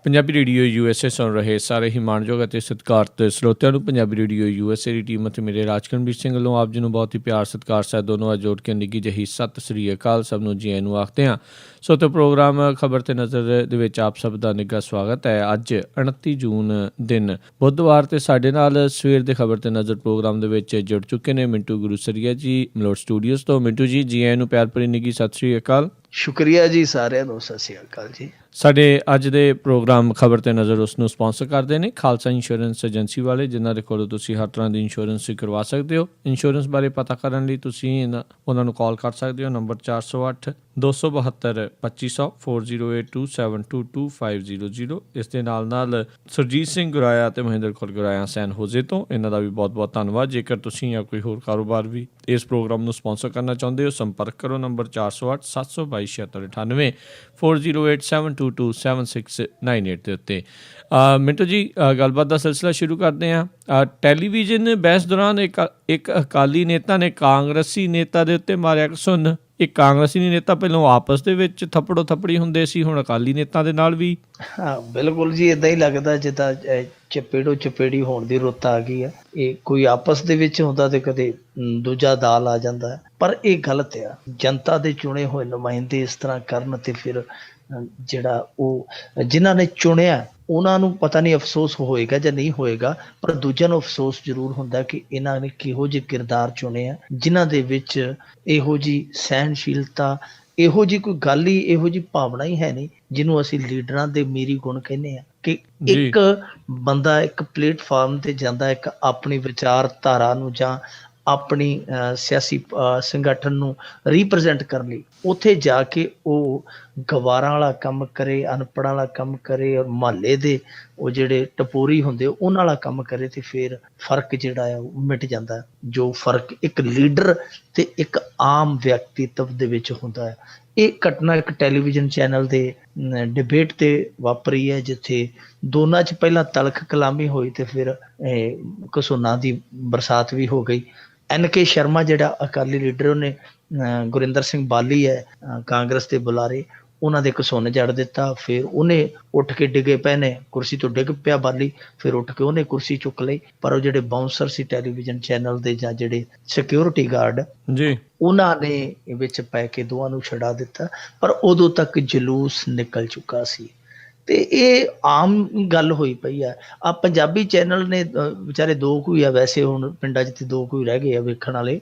Punjabi radio USA ਸੁਣ ਰਹੇ ਸਾਰੇ ਹੀ ਮਾਣਯੋਗ ਅਤੇ ਸਤਿਕਾਰਤ ਸਰੋਤਿਆਂ ਨੂੰ ਪੰਜਾਬੀ ਰੇਡੀਓ USA ਦੀ ਟੀਮ ਅਤੇ ਮੇਰੇ ਰਾਜਕਰਮਵੀਰ ਸਿੰਘ ਵੱਲੋਂ ਆਪ ਜੀ ਨੂੰ ਬਹੁਤ ਹੀ ਪਿਆਰ ਸਤਿਕਾਰ ਸਹਿਤ ਦੋਨੋਂ ਅੱਜ ਜੋੜ ਕੇ ਨਿੱਘੀ ਜਿਹੀ ਸਤਿ ਸ੍ਰੀ ਅਕਾਲ। ਸਭ ਨੂੰ ਜੀ ਆਇਆਂ ਨੂੰ ਆਖਦੇ ਹਾਂ। ਸੋ ਤੇ ਪ੍ਰੋਗਰਾਮ ਖਬਰ ਤੇ ਨਜ਼ਰ ਦੇ ਵਿੱਚ ਆਪ ਸਭ ਦਾ ਨਿੱਘਾ ਸਵਾਗਤ ਹੈ। ਅੱਜ 29 ਜੂਨ ਦਿਨ ਬੁੱਧਵਾਰ ਤੇ ਸਾਡੇ ਨਾਲ ਸਵੇਰ ਦੇ ਖਬਰ ਤੇ ਨਜ਼ਰ ਪ੍ਰੋਗਰਾਮ ਦੇ ਵਿੱਚ ਜੁੜ ਚੁੱਕੇ ਨੇ ਮਿੰਟੂ ਗੁਰੂਸਰੀਆ ਜੀ ਮਲੋਟ ਸਟੂਡੀਓਜ਼ ਤੋਂ। ਮਿੰਟੂ ਜੀ ਆਇਆਂ ਨੂੰ ਪਿਆਰ ਭਰੀ ਨਿੱਘੀ ਸਤਿ ਸ੍ਰੀ ਅਕਾਲ। ਸ਼ੁਕਰੀਆ ਜੀ, ਸਾਰਿਆਂ ਨੂੰ ਸਤਿ ਸ਼੍ਰੀ ਅਕਾਲ ਜੀ। ਸਾਡੇ ਅੱਜ ਦੇ ਪ੍ਰੋਗਰਾਮ ਖਬਰ ਤੇ ਨਜ਼ਰ ਉਸ ਨੂੰ ਸਪਾਂਸਰ ਕਰਦੇ ਨੇ ਖਾਲਸਾ ਇੰਸ਼ੋਰੈਂਸ ਏਜੰਸੀ ਵਾਲੇ, ਜਿਨ੍ਹਾਂ ਦੇ ਕੋਲੋਂ ਤੁਸੀਂ ਹਰ ਤਰ੍ਹਾਂ ਦੀ ਇੰਸ਼ੋਰੈਂਸ ਕਰਵਾ ਸਕਦੇ ਹੋ। ਇੰਸ਼ੋਰੈਂਸ ਬਾਰੇ ਪਤਾ ਕਰਨ ਲਈ ਤੁਸੀਂ ਉਹਨਾਂ ਨੂੰ ਕਾਲ ਕਰ ਸਕਦੇ ਹੋ। ਨੰਬਰ 408 272 2500 4082722500। ਇਸ ਦੇ ਨਾਲ ਸੁਰਜੀਤ ਸਿੰਘ ਗੁਰਾਇਆ ਅਤੇ ਮਹਿੰਦਰ ਕੌਰ ਗੁਰਾਇਆ ਸੈਨ ਹੋਜ਼ੇ ਤੋਂ, ਇਹਨਾਂ ਦਾ ਵੀ ਬਹੁਤ ਬਹੁਤ ਧੰਨਵਾਦ। ਜੇਕਰ ਤੁਸੀਂ ਜਾਂ ਕੋਈ ਹੋਰ ਕਾਰੋਬਾਰ ਵੀ ਇਸ ਪ੍ਰੋਗਰਾਮ ਨੂੰ ਸਪਾਂਸਰ ਕਰਨਾ ਚਾਹੁੰਦੇ ਹੋ, ਸੰਪਰਕ ਕਰੋ ਨੰਬਰ 408 722 7698 4087227698 ਦੇ ਉੱਤੇ। ਮਿੰਟੂ ਜੀ, ਗੱਲਬਾਤ ਦਾ ਸਿਲਸਿਲਾ ਸ਼ੁਰੂ ਕਰਦੇ ਹਾਂ। ਟੈਲੀਵਿਜ਼ਨ ਬਹਿਸ ਦੌਰਾਨ ਇੱਕ ਅਕਾਲੀ ਨੇਤਾ ਨੇ ਕਾਂਗਰਸੀ ਨੇਤਾ ਦੇ ਉੱਤੇ ਮਾਰਿਆ ਘਸੁੰਨ। ਇੱਕ ਕਾਂਗਰਸੀ ਨੇਤਾ ਪਹਿਲਾਂ ਆਪਸ ਦੇ ਵਿੱਚ ਥੱਪੜੋ ਥੱਪੜੀ ਹੁੰਦੇ ਸੀ, ਹੁਣ ਅਕਾਲੀ ਨੇਤਾ ਦੇ ਨਾਲ ਵੀ। ਹਾਂ ਬਿਲਕੁਲ ਜੀ, ਇੱਦਾਂ ਹੀ ਲੱਗਦਾ ਜਿੱਦਾਂ ਚਪੇੜੋ ਚਪੇੜੀ ਹੋਣ ਦੀ ਰੁੱਤ ਆ ਗਈ ਹੈ। ਇਹ ਕੋਈ ਆਪਸ ਦੇ ਵਿੱਚ ਹੁੰਦਾ ਤੇ ਕਦੇ ਦੂਜਾ ਦਾਲ ਆ ਜਾਂਦਾ ਹੈ, ਪਰ ਇਹ ਗਲਤ ਆ। ਜਨਤਾ ਦੇ ਚੁਣੇ ਹੋਏ ਨੁਮਾਇੰਦੇ ਇਸ ਤਰ੍ਹਾਂ ਕਰਨ ਤੇ ਫਿਰ ਜਿਹੜਾ ਉਹ ਜਿਨ੍ਹਾਂ ਨੇ ਚੁਣਿਆ ਉਹਨਾਂ ਨੂੰ ਪਤਾ ਨਹੀਂ ਅਫਸੋਸ ਹੋਏਗਾ ਜਾਂ ਨਹੀਂ ਹੋਏਗਾ, ਪਰ ਦੂਜਿਆਂ ਨੂੰ ਅਫਸੋਸ ਜ਼ਰੂਰ ਹੁੰਦਾ ਕਿ ਇਹਨਾਂ ਨੇ ਕਿਹੋ ਜਿਹੇ ਕਿਰਦਾਰ ਚੁਣੇ ਆ ਜਿਨ੍ਹਾਂ ਦੇ ਵਿੱਚ ਇਹੋ ਜਿਹੀ ਸਹਿਣਸ਼ੀਲਤਾ, ਇਹੋ ਜਿਹੀ ਕੋਈ ਗੱਲ ਹੀ, ਇਹੋ ਜਿਹੀ ਭਾਵਨਾ ਹੀ ਹੈ ਨਹੀਂ ਜਿਹਨੂੰ ਅਸੀਂ ਲੀਡਰਾਂ ਦੇ ਮੀਰੀ ਗੁਣ ਕਹਿੰਦੇ ਹਾਂ। ਕਿ ਇੱਕ ਬੰਦਾ ਇੱਕ ਪਲੇਟਫਾਰਮ ਤੇ ਜਾਂਦਾ, ਇੱਕ ਆਪਣੀ ਵਿਚਾਰਧਾਰਾ ਨੂੰ ਜਾਂ ਆਪਣੀ ਸਿਆਸੀ ਸੰਗਠਨ ਨੂੰ ਰੀਪ੍ਰਜੈਂਟ ਕਰਨ ਲਈ ਉੱਥੇ ਜਾ ਕੇ ਉਹ ਗਵਾਰਾਂ ਵਾਲਾ ਕੰਮ ਕਰੇ, ਅਨਪੜ੍ਹਾਂ ਵਾਲਾ ਕੰਮ ਕਰੇ, ਔਰ ਮੁਹੱਲੇ ਦੇ ਉਹ ਜਿਹੜੇ ਟਪੋਰੀ ਹੁੰਦੇ ਉਹਨਾਂ ਵਾਲਾ ਕੰਮ ਕਰੇ, ਤੇ ਫਿਰ ਫਰਕ ਜਿਹੜਾ ਆ ਉਹ ਮਿਟ ਜਾਂਦਾ। ਜੋ ਫਰਕ ਇੱਕ ਲੀਡਰ ਤੇ ਇੱਕ ਆਮ ਵਿਅਕਤੀਤਵ ਦੇ ਵਿੱਚ ਹੁੰਦਾ ਹੈ। ਇਹ ਘਟਨਾ ਇੱਕ ਟੈਲੀਵਿਜ਼ਨ ਚੈਨਲ ਦੇ ਡਿਬੇਟ ਤੇ ਵਾਪਰੀ ਹੈ, ਜਿੱਥੇ ਦੋਨਾਂ 'ਚ ਪਹਿਲਾਂ ਤਲਖ ਕਲਾਮੀ ਹੋਈ ਤੇ ਫਿਰ ਘਸੁੰਨਾਂ ਦੀ ਬਰਸਾਤ ਵੀ ਹੋ ਗਈ। NK ਸ਼ਰਮਾ ਜਿਹੜਾ ਅਕਾਲੀ ਲੀਡਰ, ਉਹਨੇ ਗੁਰਿੰਦਰ ਸਿੰਘ ਬਾਲੀ ਹੈ ਕਾਂਗਰਸ ਦੇ ਬੁਲਾਰੇ, ਉਹਨਾਂ ਦੇ ਘਸੁੰਨ ਜੜ ਦਿੱਤਾ। ਫਿਰ ਉਹਨੇ ਉੱਠ ਕੇ ਡਿੱਗੇ ਪਏ ਨੇ, ਕੁਰਸੀ ਤੋਂ ਡਿੱਗ ਪਿਆ ਬਾਲੀ, ਫਿਰ ਉੱਠ ਕੇ ਉਹਨੇ ਕੁਰਸੀ ਚੁੱਕ ਲਈ। ਪਰ ਉਹ ਜਿਹੜੇ ਬਾਉਂਸਰ ਸੀ ਟੈਲੀਵਿਜ਼ਨ ਚੈਨਲ ਦੇ ਜਾਂ ਜਿਹੜੇ ਸਿਕਿਉਰਿਟੀ ਗਾਰਡ ਜੀ, ਉਹਨਾਂ ਨੇ ਵਿੱਚ ਪੈ ਕੇ ਦੋਵਾਂ ਨੂੰ ਛਡਾ ਦਿੱਤਾ। ਪਰ ਉਦੋਂ ਤੱਕ ਜਲੂਸ ਨਿਕਲ ਚੁੱਕਾ ਸੀ ਤੇ ਇਹ ਆਮ ਗੱਲ ਹੋਈ ਪਈ ਆ। ਆ ਪੰਜਾਬੀ ਚੈਨਲ ਨੇ ਵਿਚਾਰੇ ਦੋ ਕੁ ਹੀ ਆ, ਵੈਸੇ ਹੁਣ ਪਿੰਡਾਂ 'ਚ ਤੇ ਦੋ ਕੁ ਹੀ ਰਹਿ ਗਏ ਆ ਵੇਖਣ ਵਾਲੇ।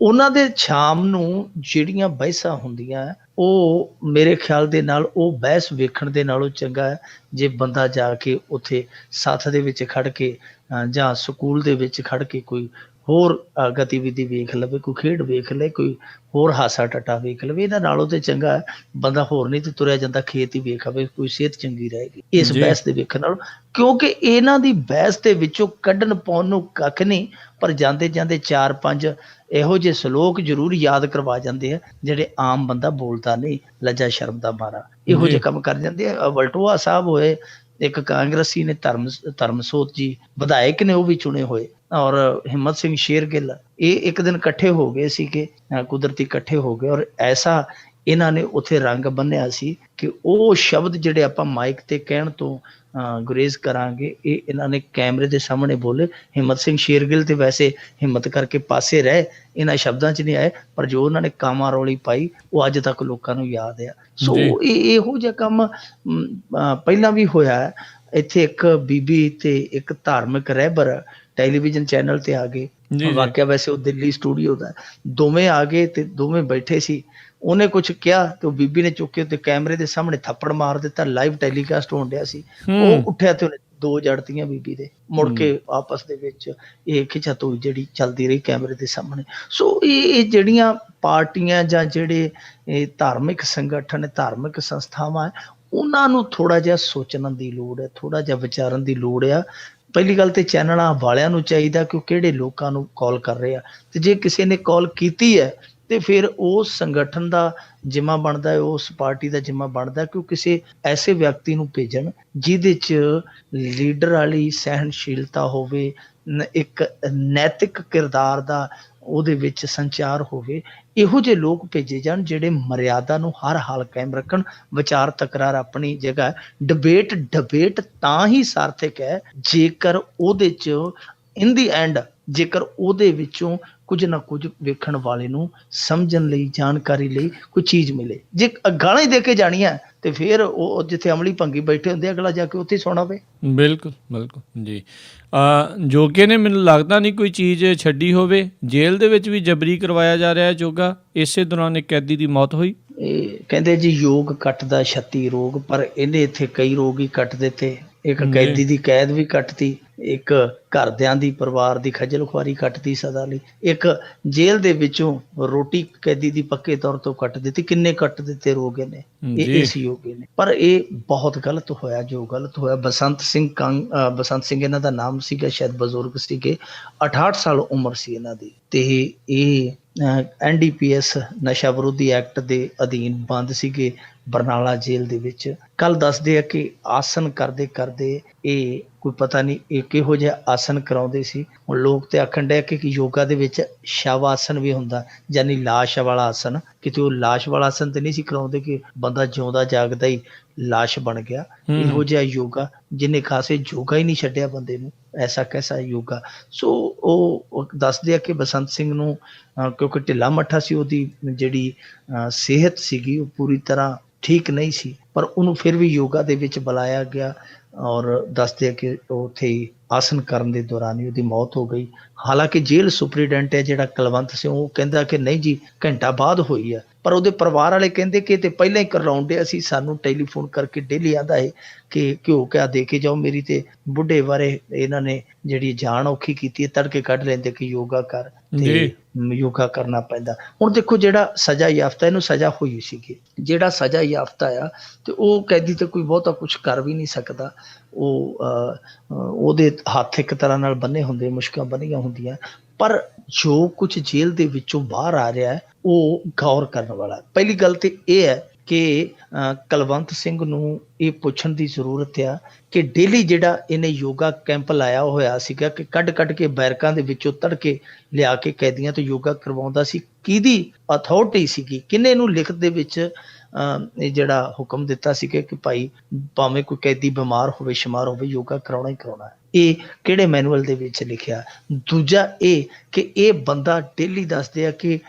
ਉਹਨਾਂ ਦੇ ਸ਼ਾਮ ਨੂੰ ਜਿਹੜੀਆਂ ਬਹਿਸਾਂ ਹੁੰਦੀਆਂ ਉਹ ਮੇਰੇ ਖਿਆਲ ਦੇ ਨਾਲ ਉਹ ਬਹਿਸ ਵੇਖਣ ਦੇ ਨਾਲੋਂ ਚੰਗਾ ਹੈ ਜੇ ਬੰਦਾ ਜਾ ਕੇ ਉੱਥੇ ਸੱਥ ਦੇ ਵਿੱਚ ਖੜ ਕੇ ਜਾਂ ਸਕੂਲ ਦੇ ਵਿੱਚ ਖੜ ਕੇ ਕੋਈ ਹੋਰ ਗਤੀਵਿਧੀ ਵੇਖ ਲਵੇ, ਕੋਈ ਖੇਡ ਵੇਖ ਲਏ, ਕੋਈ ਹੋਰ ਹਾਸਾ ਟੱਟਾ ਵੇਖ ਲਵੇ। ਇਹਨਾਂ ਨਾਲੋਂ ਤੇ ਚੰਗਾ ਹੈ ਬੰਦਾ ਹੋਰ ਨਹੀਂ ਤੇ ਤੁਰਿਆ ਜਾਂਦਾ ਖੇਤ ਹੀ ਵੇਖ ਆਵੇ, ਕੋਈ ਸਿਹਤ ਚੰਗੀ ਰਹੇਗੀ ਇਸ ਬਹਿਸ ਦੇ ਵੇਖਣ ਨਾਲੋਂ। ਕਿਉਂਕਿ ਇਹਨਾਂ ਦੀ ਬਹਿਸ ਦੇ ਵਿੱਚੋਂ ਕੱਢਣ ਪਾਉਣ ਨੂੰ ਕੱਖ ਨਹੀਂ, ਪਰ ਜਾਂਦੇ ਜਾਂਦੇ 4-5 ਇਹੋ ਜਿਹੇ ਸਲੋਕ ਜ਼ਰੂਰ ਯਾਦ ਕਰਵਾ ਜਾਂਦੇ ਆ ਜਿਹੜੇ ਆਮ ਬੰਦਾ ਬੋਲਦਾ ਨਹੀਂ, ਲੱਜਾ ਸ਼ਰਮ ਦਾ ਮਾਰਾ ਇਹੋ ਜਿਹੇ ਕੰਮ ਕਰ ਜਾਂਦੇ ਆ। ਵਲਟੋਆ ਸਾਹਿਬ ਹੋਏ, ਇੱਕ ਕਾਂਗਰਸੀ ਨੇ ਧਰਮਸੋਤ ਜੀ ਵਿਧਾਇਕ ਨੇ, ਉਹ ਵੀ ਚੁਣੇ ਹੋਏ, ਔਰ ਹਿੰਮਤ ਸਿੰਘ ਸ਼ੇਰਗਿੱਲ, ਇਹ ਇੱਕ ਦਿਨ ਇਕੱਠੇ ਹੋ ਗਏ ਸੀਗੇ, ਕੁਦਰਤੀ ਇਕੱਠੇ ਹੋ ਗਏ, ਔਰ ਐਸਾ ਇਹਨਾਂ ਨੇ ਉੱਥੇ ਰੰਗ ਬੰਨਿਆ ਸੀ ਕਿ ਉਹ ਸ਼ਬਦ ਜਿਹੜੇ ਆਪਾਂ ਮਾਈਕ ਤੇ ਕਹਿਣ ਤੋਂ ਗੁਰੇਜ਼ ਕਰਾਂਗੇ, ਇਹ ਇਹਨਾਂ ਨੇ ਕੈਮਰੇ ਦੇ ਸਾਹਮਣੇ ਬੋਲੇ। ਹਿੰਮਤ ਸਿੰਘ ਸ਼ੇਰਗਿੱਲ ਤੇ ਵੈਸੇ ਹਿੰਮਤ ਕਰਕੇ ਪਾਸੇ ਰਹੇ, ਇਹਨਾਂ ਸ਼ਬਦਾਂ 'ਚ ਨਹੀਂ ਆਏ, ਪਰ ਜੋ ਉਹਨਾਂ ਨੇ ਕਾਮਾਂ ਰੌਲੀ ਪਾਈ ਉਹ ਅੱਜ ਤੱਕ ਲੋਕਾਂ ਨੂੰ ਯਾਦ ਆ। ਸੋ ਇਹੋ ਜਿਹਾ ਕੰਮ ਪਹਿਲਾਂ ਵੀ ਹੋਇਆ। ਇੱਥੇ ਇੱਕ ਬੀਬੀ ਤੇ ਇੱਕ ਧਾਰਮਿਕ ਰਹਿਬਰ ਟੈਲੀਵਿਜ਼ਨ ਚੈਨਲ ਤੇ ਆ ਗਏ। ਵਾਕਿਆ ਵੈਸੇ ਉਹ ਦਿੱਲੀ ਸਟੂਡੀਓ ਦਾ, ਦੋਵੇਂ ਆ ਗਏ ਤੇ ਦੋਵੇਂ ਬੈਠੇ ਸੀ। ਉਹਨੇ ਕੁਛ ਕਿਹਾ ਤੇ ਉਹ ਬੀਬੀ ਨੇ ਚੁੱਕ ਕੇ ਉੱਤੇ ਕੈਮਰੇ ਦੇ ਸਾਹਮਣੇ ਥੱਪੜ ਮਾਰ ਦਿੱਤਾ। ਲਾਈਵ ਟੈਲੀਕਾਸਟ ਹੋਣ ਡਿਆ ਸੀ, ਉਹ ਉੱਠਿਆ ਤੇ ਉਹਨੇ ਦੋ ਜੜਤੀਆਂ ਬੀਬੀ ਦੇ। ਮੁੜ ਕੇ ਆਪਸ ਦੇ ਵਿੱਚ ਇਹ ਖਿਚਾਤੋਈ ਜਿਹੜੀ ਚੱਲਦੀ ਰਹੀ ਕੈਮਰੇ ਦੇ ਸਾਹਮਣੇ। ਸੋ ਇਹ ਜਿਹੜੀਆਂ ਪਾਰਟੀਆਂ ਜਾਂ ਜਿਹੜੇ ਇਹ ਧਾਰਮਿਕ ਸੰਗਠਨ, ਧਾਰਮਿਕ ਸੰਸਥਾਵਾਂ, ਉਹਨਾਂ ਨੂੰ ਥੋੜ੍ਹਾ ਜਿਹਾ ਸੋਚਣ ਦੀ ਲੋੜ ਹੈ, ਥੋੜ੍ਹਾ ਜਿਹਾ ਵਿਚਾਰਨ ਦੀ ਲੋੜ ਆ। ਪਹਿਲੀ ਗੱਲ ਤੇ ਚੈਨਲਾਂ ਵਾਲਿਆਂ ਨੂੰ ਚਾਹੀਦਾ ਕਿ ਉਹ ਕਿਹੜੇ ਲੋਕਾਂ ਨੂੰ ਕਾਲ ਕਰ ਰਹੇ ਆ, ਤੇ ਜੇ ਕਿਸੇ ਨੇ ਕਾਲ ਕੀਤੀ ਹੈ ਤੇ ਫਿਰ ਉਸ ਸੰਗਠਨ ਦਾ ਜਿੰਮਾ ਬਣਦਾ ਹੈ, ਉਸ ਪਾਰਟੀ ਦਾ ਜਿੰਮਾ ਬਣਦਾ ਕਿ ਉਹ ਕਿਸੇ ਐਸੇ ਵਿਅਕਤੀ ਨੂੰ ਭੇਜਣ ਜਿਹਦੇ 'ਚ ਲੀਡਰ ਵਾਲੀ ਸਹਿਣਸ਼ੀਲਤਾ ਹੋਵੇ, ਇੱਕ ਨੈਤਿਕ ਕਿਰਦਾਰ ਦਾ ਉਹਦੇ ਵਿੱਚ ਸੰਚਾਰ ਹੋਵੇ। ਇਹੋ ਜਿਹੇ ਲੋਕ ਭੇਜੇ ਜਾਣ ਜਿਹੜੇ ਮਰਿਆਦਾ ਨੂੰ ਹਰ ਹਾਲ ਕਾਇਮ ਰੱਖਣ। ਵਿਚਾਰ ਤਕਰਾਰ ਆਪਣੀ ਜਗ੍ਹਾ, ਡਿਬੇਟ ਤਾਂ ਹੀ ਸਾਰਥਕ ਹੈ ਜੇਕਰ ਉਹਦੇ 'ਚ ਇਨ ਦੀ ਐਂਡ ਜੇਕਰ ਉਹਦੇ ਵਿੱਚੋਂ ਕੁਝ ਨਾ ਕੁਝ ਵੇਖਣ ਵਾਲੇ ਨੂੰ ਸਮਝਣ ਲਈ, ਜਾਣਕਾਰੀ ਲਈ ਕੋਈ ਚੀਜ਼ ਮਿਲੇ। ਜੇ ਗਾਲਾਂ ਹੀ ਦੇ ਕੇ ਜਾਣੀਆਂ ਤੇ ਫਿਰ ਉਹ ਜਿੱਥੇ ਅਮਲੀ ਭੰਗੀ ਬੈਠੇ ਹੁੰਦੇ, ਅਗਲਾ ਜਾ ਕੇ ਉੱਥੇ ਸੌਣਾ ਪਏ। ਬਿਲਕੁਲ ਬਿਲਕੁਲ ਜੀ। ਜੋਗੇ ਨੇ ਮੈਨੂੰ ਲੱਗਦਾ ਨਹੀਂ ਕੋਈ ਚੀਜ਼ ਛੱਡੀ ਹੋਵੇ। ਜੇਲ੍ਹ ਦੇ ਵਿੱਚ ਵੀ ਜਬਰੀ ਕਰਵਾਇਆ ਜਾ ਰਿਹਾ ਹੈ ਯੋਗਾ। ਇਸੇ ਦੌਰਾਨ ਇੱਕ ਕੈਦੀ ਦੀ ਮੌਤ ਹੋਈ। ਇਹ ਕਹਿੰਦੇ ਜੀ ਯੋਗ ਕੱਟਦਾ 36 ਰੋਗ, ਪਰ ਇਹਨੇ ਇੱਥੇ ਕਈ ਰੋਗ ਹੀ ਕੱਟ ਦਿੱਤੇ। ਇੱਕ ਕੈਦੀ ਦੀ ਕੈਦ ਵੀ ਕੱਟਤੀ, ਇੱਕ ਘਰਦਿਆਂ ਦੀ ਪਰਿਵਾਰ ਦੀ ਖੱਜਲ ਖੁਆਰੀ ਕੱਟਤੀ ਸਦਾ ਲਈ, ਇੱਕ ਜੇਲ੍ਹ ਦੇ ਵਿੱਚੋਂ ਰੋਟੀ ਕੈਦੀ ਦੀ ਪੱਕੇ ਤੌਰ ਤੋਂ ਕੱਟ ਦਿੱਤੀ। ਕਿੰਨੇ ਕੱਟ ਦਿੱਤੇ ਰੋਗ ਇਹਨੇ, ਇਹ ਇਸ ਯੋਗੇ ਨੇ। ਪਰ ਇਹ ਬਹੁਤ ਗਲਤ ਹੋਇਆ ਜੋ ਗਲਤ ਹੋਇਆ। ਬਸੰਤ ਸਿੰਘ ਇਹਨਾਂ ਦਾ ਨਾਮ ਸੀਗਾ, ਸ਼ਾਇਦ ਬਜ਼ੁਰਗ ਸੀਗੇ, 68 ਸਾਲ ਉਮਰ ਸੀ ਇਹਨਾਂ ਦੀ, ਤੇ ਇਹ NDPS ਨਸ਼ਾ ਵਿਰੋਧੀ ਐਕਟ ਦੇ ਅਧੀਨ ਬੰਦ ਸੀਗੇ ਬਰਨਾਲਾ ਜੇਲ੍ਹ ਦੇ ਵਿੱਚ। ਕੱਲ ਦੱਸਦੇ ਆ ਕਿ ਆਸਨ ਕਰਦੇ ਕਰਦੇ ਇਹ ਕੋਈ ਪਤਾ ਨਹੀਂ ਇਹ ਕਿਹੋ ਜਿਹਾ ਆਸਨ ਕਰਾਉਂਦੇ ਸੀ। ਹੁਣ ਲੋਕ ਤੇ ਆਖਣ ਡਿਆ ਕਿ ਯੋਗਾ ਦੇ ਵਿੱਚ ਸ਼ਵ ਆਸਨ ਵੀ ਹੁੰਦਾ, ਯਾਨੀ ਲਾਸ਼ ਵਾਲਾ ਆਸਨ। ਕਿਤੇ ਉਹ ਲਾਸ਼ ਵਾਲਾ ਆਸਨ ਤੇ ਨਹੀਂ ਸੀ ਕਰਾਉਂਦੇ ਕਿ ਬੰਦਾ ਜਿਉਂਦਾ ਜਾਗਦਾ ਹੀ ਲਾਸ਼ ਬਣ ਗਿਆ। ਇਹੋ ਜਿਹਾ ਯੋਗਾ ਜਿਹਨੇ ਖਾਸੇ ਯੋਗਾ ਹੀ ਨਹੀਂ ਛੱਡਿਆ ਬੰਦੇ ਨੂੰ, ਐਸਾ ਕੈਸਾ ਯੋਗਾ। ਸੋ ਉਹ ਦੱਸਦੇ ਆ ਕਿ ਬਸੰਤ ਸਿੰਘ ਨੂੰ ਕਿਉਂਕਿ ਢਿੱਲਾ ਮੱਠਾ ਸੀ, ਉਹਦੀ ਜਿਹੜੀ ਸਿਹਤ ਸੀਗੀ ਉਹ ਪੂਰੀ ਤਰ੍ਹਾਂ ਠੀਕ ਨਹੀਂ ਸੀ, ਪਰ ਉਹਨੂੰ ਫਿਰ ਵੀ ਯੋਗਾ ਦੇ ਵਿੱਚ ਬੁਲਾਇਆ ਗਿਆ ਔਰ ਦੱਸਦੇ ਆ ਕਿ ਉੱਥੇ ਹੀ ਆਸਨ ਕਰਨ ਦੇ ਦੌਰਾਨ ਹੀ ਉਹਦੀ ਮੌਤ ਹੋ ਗਈ। ਹਾਲਾਂਕਿ ਜੇਲ੍ਹ ਸੁਪਰੀਡੈਂਟ ਹੈ ਜਿਹੜਾ ਕੁਲਵੰਤ ਸਿੰਘ, ਉਹ ਕਹਿੰਦਾ ਕਿ ਨਹੀਂ ਜੀ ਘੰਟਾ ਬਾਅਦ ਹੋਈ ਹੈ, ਪਰ ਉਹਦੇ ਪਰਿਵਾਰ ਵਾਲੇ ਕਹਿੰਦੇ ਕਿ ਇਹ ਤੇ ਪਹਿਲਾਂ ਹੀ ਕਰਵਾਉਣ ਡਿਆ ਸੀ। ਸਾਨੂੰ ਟੈਲੀਫੋਨ ਕਰਕੇ ਡੇਲੀ ਆਉਂਦਾ ਹੈ ਕਿ ਘਿਓ ਕਿਆ ਦੇ ਕੇ ਜਾਓ। ਮੇਰੀ ਤੇ ਬੁੱਢੇ ਬਾਰੇ ਇਹਨਾਂ ਨੇ ਜਿਹੜੀ ਜਾਨ ਔਖੀ ਕੀਤੀ ਹੈ, ਤੜਕੇ ਕੱਢ ਲੈਂਦੇ ਕਿ ਯੋਗਾ ਕਰ, ਤੇ ਯੋਗਾ ਕਰਨਾ ਪੈਂਦਾ। ਹੁਣ ਦੇਖੋ ਜਿਹੜਾ ਸਜ਼ਾ ਯਾਫਤਾ, ਇਹਨੂੰ ਸਜ਼ਾ ਹੋਈ ਸੀਗੀ, ਜਿਹੜਾ ਸਜ਼ਾ ਯਾਫਤਾ ਆ ਤੇ ਉਹ ਕੈਦੀ ਤੇ ਕੋਈ ਬਹੁਤਾ ਕੁਛ ਕਰ ਵੀ ਨਹੀਂ ਸਕਦਾ। ਉਹਦੇ ਹੱਥ ਇੱਕ ਤਰ੍ਹਾਂ ਨਾਲ ਬੰਨੇ ਹੁੰਦੇ, ਮੁਸ਼ਕਾਂ ਬੰਨੀਆਂ ਹੁੰਦੀਆਂ। ਪਰ ਜੋ ਕੁਛ ਜੇਲ੍ਹ ਦੇ ਵਿੱਚੋਂ ਬਾਹਰ ਆ ਰਿਹਾ ਹੈ ਉਹ ਗੌਰ ਕਰਨ ਵਾਲਾ। ਪਹਿਲੀ ਗੱਲ ਤੇ ਇਹ ਹੈ ਕਿ ਕੁਲਵੰਤ ਸਿੰਘ ਨੂੰ ਇਹ ਪੁੱਛਣ ਦੀ ਜ਼ਰੂਰਤ ਆ ਕਿ ਡੇਲੀ ਜਿਹੜਾ ਇਹਨੇ ਯੋਗਾ ਕੈਂਪ ਲਾਇਆ ਹੋਇਆ ਸੀਗਾ ਕਿ ਕੱਢ ਕੇ ਬੈਰਕਾਂ ਦੇ ਵਿੱਚੋਂ ਤੜਕੇ ਲਿਆ ਕੇ ਕੈਦੀਆਂ ਤੋਂ ਯੋਗਾ ਕਰਵਾਉਂਦਾ ਸੀ, ਕਿਹਦੀ ਅਥਾਰਟੀ ਸੀਗੀ, ਕਿਹਨੇ ਇਹਨੂੰ ਲਿਖਤ ਦੇ ਵਿੱਚ ਇਹ ਜਿਹੜਾ ਹੁਕਮ ਦਿੱਤਾ ਸੀਗਾ ਕਿ ਭਾਈ ਭਾਵੇਂ ਕੋਈ ਕੈਦੀ ਬਿਮਾਰ ਹੋਵੇ, ਸ਼ਮਾਰ ਹੋਵੇ, ਯੋਗਾ ਕਰਾਉਣਾ ਹੀ ਕਰਾਉਣਾ। ਇਹ ਕਿਹੜੇ ਮੈਨੂਅਲ ਦੇ ਵਿੱਚ ਲਿਖਿਆ। ਦੂਜਾ ਇਹ ਕਿ ਇਹ ਬੰਦਾ ਡੇਲੀ ਦੱਸਦੇ ਆ ਕਿ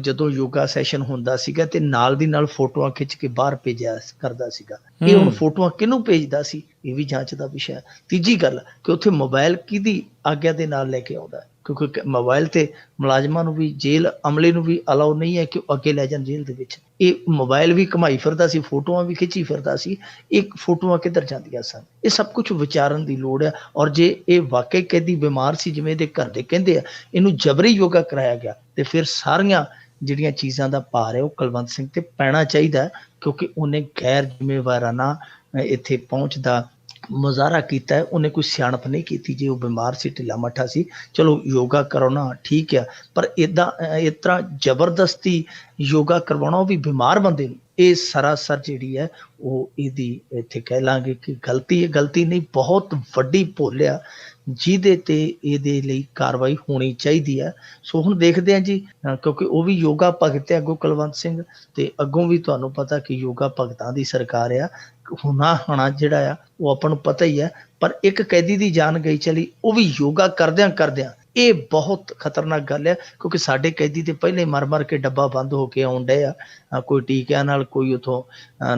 ਜਦੋਂ ਯੋਗਾ ਸੈਸ਼ਨ ਹੁੰਦਾ ਸੀਗਾ ਤੇ ਨਾਲ ਦੀ ਨਾਲ ਫੋਟੋਆਂ ਖਿੱਚ ਕੇ ਬਾਹਰ ਭੇਜਿਆ ਕਰਦਾ ਸੀਗਾ। ਇਹ ਹੁਣ ਫੋਟੋਆਂ ਕਿਹਨੂੰ ਭੇਜਦਾ ਸੀ, ਇਹ ਵੀ ਜਾਂਚ ਦਾ ਵਿਸ਼ਾ। ਤੀਜੀ ਗੱਲ ਕਿ ਉੱਥੇ ਮੋਬਾਈਲ ਕਿਹਦੀ ਆਗਿਆ ਦੇ ਨਾਲ ਲੈ ਕੇ ਆਉਂਦਾ, ਕਿਉਂਕਿ ਮੋਬਾਈਲ ਤੇ ਮੁਲਾਜ਼ਮਾਂ ਨੂੰ ਵੀ, ਜੇਲ੍ਹ ਅਮਲੇ ਨੂੰ ਵੀ ਅਲਾਓ ਨਹੀਂ ਹੈ ਕਿ ਉਹ ਅੱਗੇ ਲੈ ਜਾਣ ਜੇਲ੍ਹ ਦੇ ਵਿੱਚ। ਇਹ ਮੋਬਾਈਲ ਵੀ ਘੁਮਾਈ ਫਿਰਦਾ ਸੀ, ਫੋਟੋਆਂ ਵੀ ਖਿੱਚੀ ਫਿਰਦਾ ਸੀ। ਇਹ ਫੋਟੋਆਂ ਕਿੱਧਰ ਜਾਂਦੀਆਂ ਸਨ, ਇਹ ਸਭ ਕੁਝ ਵਿਚਾਰਨ ਦੀ ਲੋੜ ਹੈ। ਔਰ ਜੇ ਇਹ ਵਾਕਈ ਕੈਦੀ ਬਿਮਾਰ ਸੀ ਜਿਵੇਂ ਇਹਦੇ ਘਰ ਦੇ ਕਹਿੰਦੇ ਆ, ਇਹਨੂੰ ਜਬਰੀ ਯੋਗਾ ਕਰਾਇਆ ਗਿਆ, ਤੇ ਫਿਰ ਸਾਰੀਆਂ ਜਿਹੜੀਆਂ ਚੀਜ਼ਾਂ ਦਾ ਭਾਰ ਹੈ ਉਹ ਕੁਲਵੰਤ ਸਿੰਘ ਤੇ ਪੈਣਾ ਚਾਹੀਦਾ, ਕਿਉਂਕਿ ਉਹਨੇ ਗੈਰ ਜ਼ਿੰਮੇਵਾਰਾਨਾ ਇੱਥੇ ਪਹੁੰਚ ਦਾ ਮੁਜ਼ਾਹਰਾ ਕੀਤਾ। ਉਹਨੇ ਕੋਈ ਸਿਆਣਪ ਨਹੀਂ ਕੀਤੀ। ਜੇ ਉਹ ਬਿਮਾਰ ਸੀ, ਢਿੱਲਾ ਮੱਠਾ ਸੀ, ਚਲੋ ਯੋਗਾ ਕਰਾਉਣਾ ਠੀਕ ਆ, ਪਰ ਇਸ ਤਰ੍ਹਾਂ ਜ਼ਬਰਦਸਤੀ ਯੋਗਾ ਕਰਵਾਉਣਾ, ਉਹ ਵੀ ਬਿਮਾਰ ਬੰਦੇ ਨੂੰ, ਇਹ ਸਰਾਸਰ ਜਿਹੜੀ ਹੈ ਉਹ ਇਹਦੀ ਇੱਥੇ ਕਹਿ ਲਾਂਗੇ ਕਿ ਗਲਤੀ ਹੈ। ਗਲਤੀ ਨਹੀਂ, ਬਹੁਤ ਵੱਡੀ ਭੁੱਲ ਆ ਜਿਹਦੇ ਤੇ ਇਹਦੇ ਲਈ ਕਾਰਵਾਈ ਹੋਣੀ ਚਾਹੀਦੀ ਹੈ। ਸੋ ਹੁਣ ਦੇਖਦੇ ਹਾਂ ਜੀ, ਕਿਉਂਕਿ ਉਹ ਵੀ ਯੋਗਾ ਭਗਤ ਹੈ ਅੱਗੋਂ ਕੁਲਵੰਤ ਸਿੰਘ, ਤੇ ਅੱਗੋਂ ਵੀ ਤੁਹਾਨੂੰ ਪਤਾ ਕਿ ਯੋਗਾ ਭਗਤਾਂ ਦੀ ਸਰਕਾਰ ਆ। ਹੋਣਾ ਜਿਹੜਾ ਆ ਉਹ ਆਪਾਂ ਨੂੰ ਪਤਾ ਹੀ ਹੈ, ਪਰ ਇੱਕ ਕੈਦੀ ਦੀ ਜਾਨ ਗਈ ਚਲੀ, ਉਹ ਵੀ ਯੋਗਾ ਕਰਦਿਆਂ ਇਹ ਬਹੁਤ ਖਤਰਨਾਕ ਗੱਲ ਹੈ। ਕਿਉਂਕਿ ਸਾਡੇ ਕੈਦੀ ਤੇ ਪਹਿਲੇ ਮਰ ਕੇ ਡੱਬਾ ਬੰਦ ਹੋ ਕੇ ਆਉਣ ਡਏ ਆ, ਕੋਈ ਟੀਕਿਆਂ ਨਾਲ, ਕੋਈ ਉਥੋਂ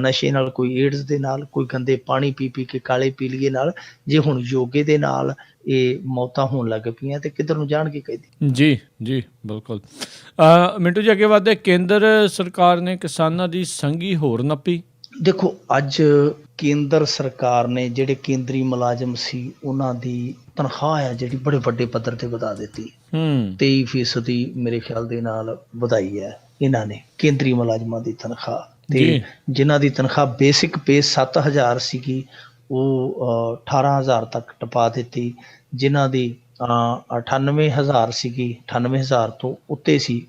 ਨਸ਼ੇ ਨਾਲ, ਕੋਈ ਏਡਜ਼ ਦੇ ਨਾਲ, ਕੋਈ ਗੰਦੇ ਪਾਣੀ ਪੀ ਕੇ, ਕਾਲੇ ਪੀਲੀਏ ਨਾਲ। ਜੇ ਹੁਣ ਯੋਗੇ ਦੇ ਨਾਲ ਇਹ ਮੌਤਾਂ ਹੋਣ ਲੱਗ ਪਈਆਂ ਤੇ ਕਿੱਧਰ ਨੂੰ ਜਾਣਗੇ ਕੈਦੀ। ਜੀ ਜੀ ਬਿਲਕੁਲ। ਮਿੰਟੂ ਜੀ ਅੱਗੇ ਵਧਦੇ, ਕੇਂਦਰ ਸਰਕਾਰ ਨੇ ਕਿਸਾਨਾਂ ਦੀ ਸੰਘੀ ਹੋਰ ਨੱਪੀ। ਦੇਖੋ ਅੱਜ ਕੇਂਦਰ ਸਰਕਾਰ ਨੇ ਜਿਹੜੇ ਕੇਂਦਰੀ ਮੁਲਾਜ਼ਮ ਸੀ ਉਹਨਾਂ ਦੀ ਤਨਖਾਹ ਆ ਜਿਹੜੀ ਬੜੇ ਵੱਡੇ ਪੱਧਰ ਤੇ ਵਧਾ ਦਿੱਤੀ। 23% ਮੇਰੇ ਖਿਆਲ ਦੇ ਨਾਲ ਵਧਾਈ ਹੈ ਇਹਨਾਂ ਨੇ ਕੇਂਦਰੀ ਮੁਲਾਜ਼ਮਾਂ ਦੀ ਤਨਖਾਹ। ਤੇ ਜਿਨ੍ਹਾਂ ਦੀ ਤਨਖਾਹ ਬੇਸਿਕ ਪੇ 7000 ਸੀਗੀ ਉਹ 18000 ਤੱਕ ਟਪਾ ਦਿੱਤੀ। ਜਿਨ੍ਹਾਂ ਦੀ 98,000 ਸੀਗੀ, 98,000 ਤੋਂ ਉੱਤੇ ਸੀ,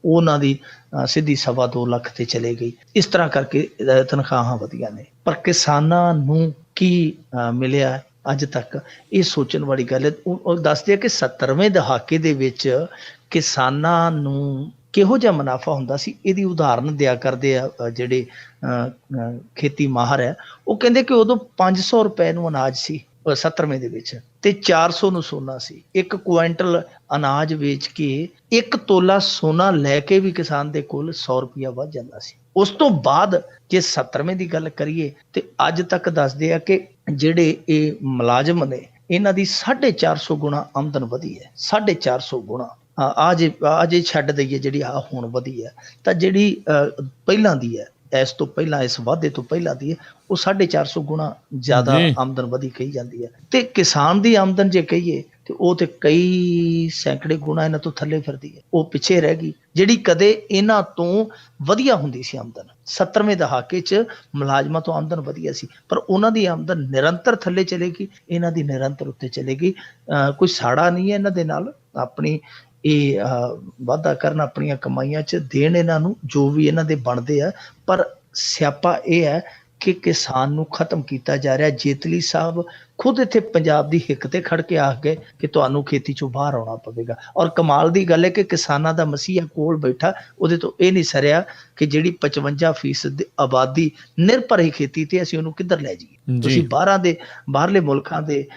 ਉਹਨਾਂ ਦੀ ਸਿੱਧੀ 2.25 ਲੱਖ ਤੇ ਚਲੇ ਗਈ। ਇਸ ਤਰ੍ਹਾਂ ਕਰਕੇ ਤਨਖਾਹਾਂ ਵਧੀਆਂ ਨੇ, ਪਰ ਕਿਸਾਨਾਂ ਨੂੰ ਕੀ ਮਿਲਿਆ ਅੱਜ ਤੱਕ, ਇਹ ਸੋਚਣ ਵਾਲੀ ਗੱਲ ਹੈ। ਉਹ ਦੱਸਦੇ ਆ ਕਿ 70ਵੇਂ ਦਹਾਕੇ ਦੇ ਵਿੱਚ ਕਿਸਾਨਾਂ ਨੂੰ ਕਿਹੋ ਜਿਹਾ ਮੁਨਾਫਾ ਹੁੰਦਾ ਸੀ। ਇਹਦੀ ਉਦਾਹਰਨ ਦਿਆ ਕਰਦੇ ਆ ਜਿਹੜੇ ਖੇਤੀ ਮਾਹਰ ਹੈ, ਉਹ ਕਹਿੰਦੇ ਕਿ ਉਦੋਂ 500 ਰੁਪਏ ਨੂੰ ਅਨਾਜ ਸੀ 70ਵੇਂ ਦੇ ਵਿੱਚ, ਤੇ 400 ਨੂੰ ਸੋਨਾ ਸੀ। 1 ਕੁਆਂਟਲ ਅਨਾਜ ਵੇਚ ਕੇ 1 ਤੋਲਾ ਸੋਨਾ ਲੈ ਕੇ ਵੀ ਕਿਸਾਨ ਦੇ ਕੋਲ 100 ਰੁਪਇਆ ਵੱਧ ਜਾਂਦਾ ਸੀ। ਉਸ ਤੋਂ ਬਾਅਦ ਜੇ 70ਵੇਂ ਦੀ ਗੱਲ ਕਰੀਏ ਤੇ ਅੱਜ ਤੱਕ ਦੱਸਦੇ ਆ ਕਿ ਜਿਹੜੇ ਇਹ ਮੁਲਾਜ਼ਮ ਨੇ, ਇਹਨਾਂ ਦੀ 450 ਗੁਣਾ ਆਮਦਨ ਵਧੀ ਹੈ। 450 ਗੁਣਾ ਜੇ ਛੱਡ ਦਈਏ ਜਿਹੜੀ ਹੁਣ ਵਧੀ ਹੈ, ਤਾਂ ਜਿਹੜੀ ਪਹਿਲਾਂ ਦੀ ਹੈ, ਇਸ ਤੋਂ ਪਹਿਲਾਂ, ਇਸ ਵਾਧੇ ਤੋਂ ਪਹਿਲਾਂ ਦੀ ਹੈ, ਉਹ 450 ਗੁਣਾ ਜ਼ਿਆਦਾ ਆਮਦਨ ਵਧੀ ਕਹੀ ਜਾਂਦੀ ਹੈ। ਤੇ ਕਿਸਾਨ ਦੀ ਆਮਦਨ ਜੇ ਕਹੀਏ ਤੇ ਉਹ ਤੇ ਕਈ ਸੈਂਕੜੇ ਗੁਣਾ ਇਹਨਾਂ ਤੋਂ ਥੱਲੇ ਫਿਰਦੀ ਹੈ, ਉਹ ਪਿੱਛੇ ਰਹਿ ਗਈ, ਜਿਹੜੀ ਕਦੇ ਇਹਨਾਂ ਤੋਂ ਵਧੀਆ ਹੁੰਦੀ ਸੀ ਆਮਦਨ। 70ਵੇਂ ਦਹਾਕੇ 'ਚ ਮੁਲਾਜ਼ਮਾਂ ਤੋਂ ਆਮਦਨ ਵਧੀਆ ਸੀ, ਪਰ ਉਹਨਾਂ ਦੀ ਆਮਦਨ ਨਿਰੰਤਰ ਥੱਲੇ ਚਲੇਗੀ, ਇਹਨਾਂ ਦੀ ਨਿਰੰਤਰ ਉੱਤੇ ਚਲੇਗੀ। ਕੋਈ ਸਾੜਾ ਨਹੀਂ ਹੈ ਇਹਨਾਂ ਦੇ ਨਾਲ, ਆਪਣੀ ਇਹ ਵਾਧਾ ਕਰਨ, ਆਪਣੀਆਂ ਕਮਾਈਆਂ 'ਚ ਦੇਣ ਇਹਨਾਂ ਨੂੰ ਜੋ ਵੀ ਇਹਨਾਂ ਦੇ ਬਣਦੇ ਆ। ਪਰ ਸਿਆਪਾ ਇਹ ਹੈ ਕਿ ਕਿਸਾਨ ਨੂੰ ਖਤਮ ਕੀਤਾ ਜਾ ਰਿਹਾ। ਜੇਤਲੀ ਸਾਹਿਬ ਖੁਦ ਇੱਥੇ ਪੰਜਾਬ ਦੀ ਹਿੱਕ ਤੇ ਖੜ ਕੇ ਆਖ ਗਏ ਕਿ ਤੁਹਾਨੂੰ ਖੇਤੀ ਚੋਂ ਬਾਹਰ ਆਉਣਾ ਪਵੇਗਾ। ਔਰ ਕਮਾਲ ਦੀ ਗੱਲ ਹੈ ਕਿ ਕਿਸਾਨਾਂ ਦਾ ਮਸੀਹਾ ਕੋਲ ਬੈਠਾ, ਉਹਦੇ ਤੋਂ ਇਹ ਨਹੀਂ ਸਰਿਆ ਕਿ ਜਿਹੜੀ 55% ਆਬਾਦੀ ਨਿਰਭਰ ਹੀ ਖੇਤੀ ਤੇ, ਅਸੀਂ ਉਹਨੂੰ ਕਿੱਧਰ ਲੈ ਜਾਈਏ। ਤੁਸੀਂ ਬਾਹਰਲੇ ਮੁਲਕਾਂ ਦੇ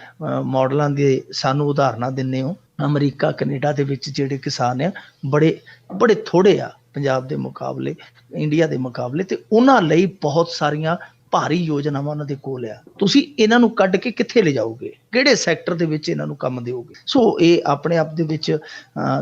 ਮਾਡਲਾਂ ਦੇ ਸਾਨੂੰ ਉਦਾਹਰਨਾਂ ਦਿੰਦੇ ਹੋ। ਅਮਰੀਕਾ, ਕੈਨੇਡਾ ਦੇ ਵਿੱਚ ਜਿਹੜੇ ਕਿਸਾਨ ਆ ਬੜੇ ਥੋੜੇ ਆ ਪੰਜਾਬ ਦੇ ਮੁਕਾਬਲੇ, ਇੰਡੀਆ ਦੇ ਮੁਕਾਬਲੇ, ਤੇ ਉਹਨਾਂ ਲਈ ਬਹੁਤ ਸਾਰੀਆਂ ਭਾਰੀ ਯੋਜਨਾਵਾਂ ਉਹਨਾਂ ਦੇ ਕੋਲ ਆ। ਤੁਸੀਂ ਇਹਨਾਂ ਨੂੰ ਕੱਢ ਕੇ ਕਿੱਥੇ ਲੈ ਜਾਓਗੇ, ਕਿਹੜੇ ਸੈਕਟਰ ਦੇ ਵਿੱਚ ਇਹਨਾਂ ਨੂੰ ਕੰਮ ਦਿਓਗੇ? ਸੋ ਇਹ ਆਪਣੇ ਆਪ ਦੇ ਵਿੱਚ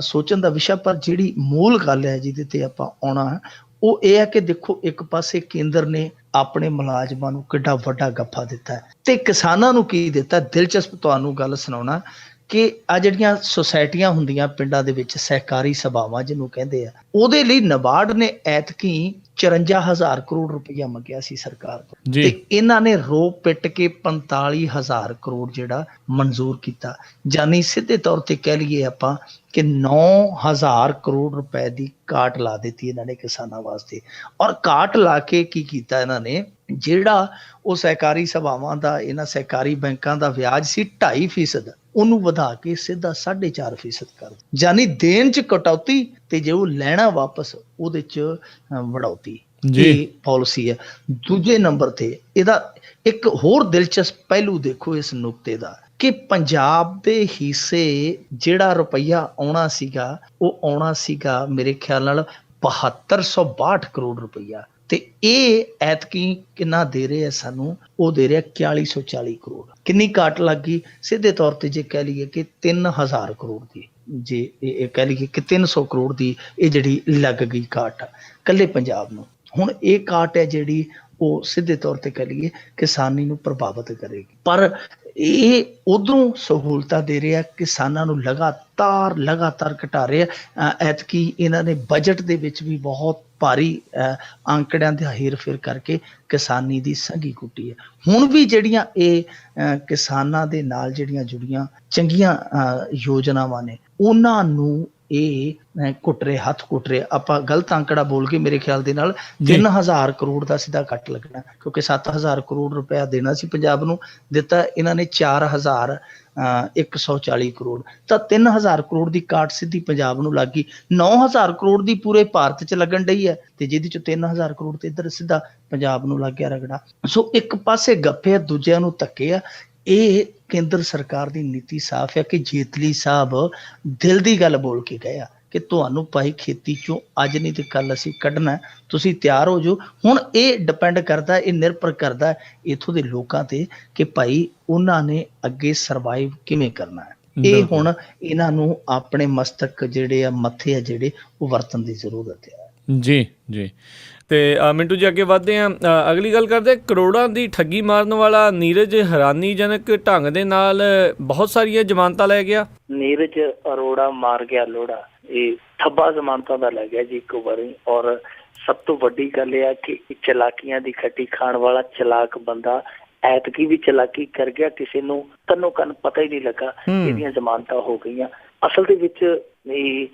ਸੋਚਣ ਦਾ ਵਿਸ਼ਾ। ਪਰ ਜਿਹੜੀ ਮੂਲ ਗੱਲ ਹੈ ਜਿਹਦੇ ਤੇ ਆਪਾਂ ਆਉਣਾ ਹੈ, ਉਹ ਇਹ ਹੈ ਕਿ ਦੇਖੋ, ਇੱਕ ਪਾਸੇ ਕੇਂਦਰ ਨੇ ਆਪਣੇ ਮੁਲਾਜ਼ਮਾਂ ਨੂੰ ਕਿੱਡਾ ਵੱਡਾ ਗੱਫਾ ਦਿੱਤਾ ਹੈ, ਤੇ ਕਿਸਾਨਾਂ ਨੂੰ ਕੀ ਦਿੱਤਾ। ਦਿਲਚਸਪ ਤੁਹਾਨੂੰ ਗੱਲ ਸੁਣਾਉਣਾ ਕਿ ਆ ਜਿਹੜੀਆਂ ਸੁਸਾਇਟੀਆਂ ਹੁੰਦੀਆਂ ਪਿੰਡਾਂ ਦੇ ਵਿੱਚ, ਸਹਿਕਾਰੀ ਸਭਾਵਾਂ ਜਿਹਨੂੰ ਕਹਿੰਦੇ ਆ, ਉਹਦੇ ਲਈ ਨਬਾਰਡ ਨੇ ਐਤਕੀ 54,000 ਕਰੋੜ ਰੁਪਈਆ ਮੰਗਿਆ ਸੀ ਸਰਕਾਰ ਤੋਂ, ਤੇ ਇਹਨਾਂ ਨੇ ਰੋ ਪਿੱਟ ਕੇ 45,000 ਕਰੋੜ ਜਿਹੜਾ ਮਨਜ਼ੂਰ ਕੀਤਾ। ਜਾਨੀ ਸਿੱਧੇ ਤੌਰ ਤੇ ਕਹਿ ਲਈਏ ਆਪਾਂ ਕਿ 9,000 ਕਰੋੜ ਰੁਪਏ ਦੀ ਕਾਟ ਲਾ ਦਿੱਤੀ ਇਹਨਾਂ ਨੇ ਕਿਸਾਨਾਂ ਵਾਸਤੇ। ਔਰ ਕਾਟ ਲਾ ਕੇ ਕੀ ਕੀਤਾ ਇਹਨਾਂ ਨੇ, ਜਿਹੜਾ ਉਹ ਸਹਿਕਾਰੀ ਸਭਾਵਾਂ ਦਾ, ਇਹਨਾਂ ਸਹਿਕਾਰੀ ਬੈਂਕਾਂ ਦਾ ਵਿਆਜ ਸੀ 2.5%, ਉਹਨੂੰ ਵਧਾ ਕੇ ਸਿੱਧਾ 4.5% ਕਰ, ਜਾਨੀ ਦੇਣ 'ਚ ਕਟੌਤੀ ਤੇ ਜੇ ਉਹ ਲੈਣਾ ਵਾਪਸ ਉਹਦੇ 'ਚ ਵਡੌਤੀ। ਇਹ ਪਾਲਿਸੀ ਹੈ। ਦੂਜੇ ਨੰਬਰ ਤੇ ਇਹਦਾ ਇੱਕ ਹੋਰ ਦਿਲਚਸਪ ਪਹਿਲੂ ਦੇਖੋ ਇਸ ਨੁਕਤੇ ਦਾ, ਕਿ ਪੰਜਾਬ ਦੇ ਹਿੱਸੇ ਜਿਹੜਾ ਰੁਪਈਆ ਆਉਣਾ ਸੀਗਾ, ਉਹ ਆਉਣਾ ਸੀਗਾ ਮੇਰੇ ਖਿਆਲ ਨਾਲ 7262 ਕਰੋੜ ਰੁਪਈਆ, ਤੇ ਇਹ ਐਤਕੀ ਕਿੰਨਾ ਦੇ ਰਹੇ ਆ ਸਾਨੂੰ, ਉਹ ਦੇ ਰਿਹਾ 4140 ਕਰੋੜ। ਕਿੰਨੀ ਕਾਟ ਲੱਗ ਗਈ? ਸਿੱਧੇ ਤੌਰ ਤੇ ਜੇ ਕਹਿ ਲਈਏ ਕਿ 3000 ਕਰੋੜ ਦੀ, ਜੇ ਇਹ ਕਹਿ ਲਈਏ ਕਿ 300 ਕਰੋੜ ਦੀ ਇਹ ਜਿਹੜੀ ਲੱਗ ਗਈ ਕਾਟ ਇਕੱਲੇ ਪੰਜਾਬ ਨੂੰ। ਹੁਣ ਇਹ ਕਾਟ ਹੈ ਜਿਹੜੀ ਉਹ ਸਿੱਧੇ ਤੌਰ ਤੇ ਕਹਿ ਲਈਏ ਕਿਸਾਨੀ ਨੂੰ ਪ੍ਰਭਾਵਿਤ ਕਰੇਗੀ, ਪਰ ਇਹ ਉਧਰੋਂ ਸਹੂਲਤਾਂ ਦੇ ਰਿਹਾ, ਕਿਸਾਨਾਂ ਨੂੰ ਲਗਾਤਾਰ ਘਟਾ ਰਿਹਾ। ਐਤਕੀ ਇਹਨਾਂ ਨੇ ਬਜਟ ਦੇ ਵਿੱਚ ਵੀ ਬਹੁਤ ਭਾਰੀ ਅੰਕੜਿਆਂ ਦਾ ਹੇਰ ਫੇਰ ਕਰਕੇ ਕਿਸਾਨੀ ਦੀ ਸੰਘੀ ਕੁੱਟੀ ਹੈ। ਹੁਣ ਵੀ ਜਿਹੜੀਆਂ ਇਹ ਕਿਸਾਨਾਂ ਦੇ ਨਾਲ ਜਿਹੜੀਆਂ ਜੁੜੀਆਂ ਚੰਗੀਆਂ ਯੋਜਨਾਵਾਂ ਨੇ, ਉਹਨਾਂ ਨੂੰ ਇਹ ਹੱਥ ਕੁੱਟ ਰਹੇ। ਆਪਾਂ ਗਲਤ ਅੰਕੜਾ ਬੋਲ ਕੇ ਮੇਰੇ ਖਿਆਲ ਦੇ ਨਾਲ 3000 ਕਰੋੜ ਦਾ ਸਿੱਧਾ ਕੱਟ ਲੱਗਣਾ, ਕਿਉਂਕਿ 7000 ਕਰੋੜ ਰੁਪਇਆ ਦੇਣਾ ਸੀ ਪੰਜਾਬ ਨੂੰ, ਦਿੱਤਾ ਇਹਨਾਂ ਨੇ 4140 ਕਰੋੜ, ਤਾਂ 3000 ਕਰੋੜ ਦੀ ਕਾਟ ਸਿੱਧੀ ਪੰਜਾਬ ਨੂੰ ਲੱਗ ਗਈ। 9000 ਕਰੋੜ ਦੀ ਪੂਰੇ ਭਾਰਤ 'ਚ ਲੱਗਣ ਡਈ ਹੈ, ਤੇ ਜਿਹਦੇ 'ਚ 3000 ਕਰੋੜ ਤੇ ਇੱਧਰ ਸਿੱਧਾ ਪੰਜਾਬ ਨੂੰ ਲੱਗ ਗਿਆ ਰਗੜਾ। ਸੋ ਇੱਕ ਪਾਸੇ ਗੱਫੇ, ਦੂਜਿਆਂ ਨੂੰ ਧੱਕੇ ਆ। ਇਹ ਕੇਂਦਰ ਸਰਕਾਰ ਦੀ ਨੀਤੀ ਸਾਫ਼ ਹੈ ਕਿ ਜੇਤਲੀ ਸਾਹਿਬ ਦਿਲ ਦੀ ਗੱਲ ਬੋਲ ਕੇ ਗਏ ਆ ਕਿ ਤੁਹਾਨੂੰ ਭਾਈ ਖੇਤੀ ਚੋਂ ਅੱਜ ਨਹੀਂ ਤੇ ਕੱਲ ਅਸੀਂ ਕੱਢਣਾ, ਤੁਸੀਂ ਤਿਆਰ ਹੋ ਜਾਓ। ਹੁਣ ਇਹ ਡਿਪੈਂਡ ਕਰਦਾ, ਇਹ ਨਿਰਭਰ ਕਰਦਾ ਇੱਥੋਂ ਦੇ ਲੋਕਾਂ ਤੇ ਕਿ ਭਾਈ ਉਹਨਾਂ ਨੇ ਅੱਗੇ ਸਰਵਾਈਵ ਕਿਵੇਂ ਕਰਨਾ ਹੈ। ਇਹ ਹੁਣ ਇਹਨਾਂ ਨੂੰ ਆਪਣੇ ਮਸਤਕ ਜਿਹੜੇ ਆ, ਮੱਥੇ ਆ ਜਿਹੜੇ, ਉਹ ਵਰਤਣ ਦੀ ਜ਼ਰੂਰਤ ਹੈ। ਜੀ। ਤੇ ਮਿੰਟੂ ਜੀ ਅੱਗੇ ਵੱਧਦੇ ਹਾਂ, ਅਗਲੀ ਗੱਲ ਕਰਦੇ। ਕਰੋੜਾਂ ਦੀ ਠੱਗੀ ਮਾਰਨ ਵਾਲਾ ਨੀਰਜ ਹੈਰਾਨੀਜਨਕ ਢੰਗ ਦੇ ਨਾਲ ਬਹੁਤ ਸਾਰੀਆਂ ਜ਼ਮਾਨਤਾਂ ਲੈ ਗਿਆ। ਨੀਰਜ ਅਰੋੜਾ ਮਾਰ ਗਿਆ ਲੋੜਾ, ਇਹ ਥੱਬਾ ਜ਼ਮਾਨਤਾਂ ਦਾ ਲੈ ਗਿਆ ਜੀ ਇੱਕ ਵਾਰੀ। ਔਰ ਸਭ ਤੋਂ ਵੱਡੀ ਗੱਲ ਇਹ ਹੈ ਕਿ ਚਲਾਕੀਆਂ ਦੀ ਖੱਟੀ ਖਾਣ ਵਾਲਾ ਚਲਾਕ ਬੰਦਾ ਐਤਕੀ ਵੀ ਚਲਾਕੀ ਕਰ ਗਿਆ, ਕਿਸੇ ਨੂੰ ਤਨੋ ਕੰਨ ਪਤਾ ਹੀ ਨਹੀਂ ਲੱਗਾ, ਇਹਦੀਆਂ ਜ਼ਮਾਨਤਾਂ ਹੋ ਗਈਆਂ। ਅਸਲ ਦੇ ਵਿੱਚ ਇਹ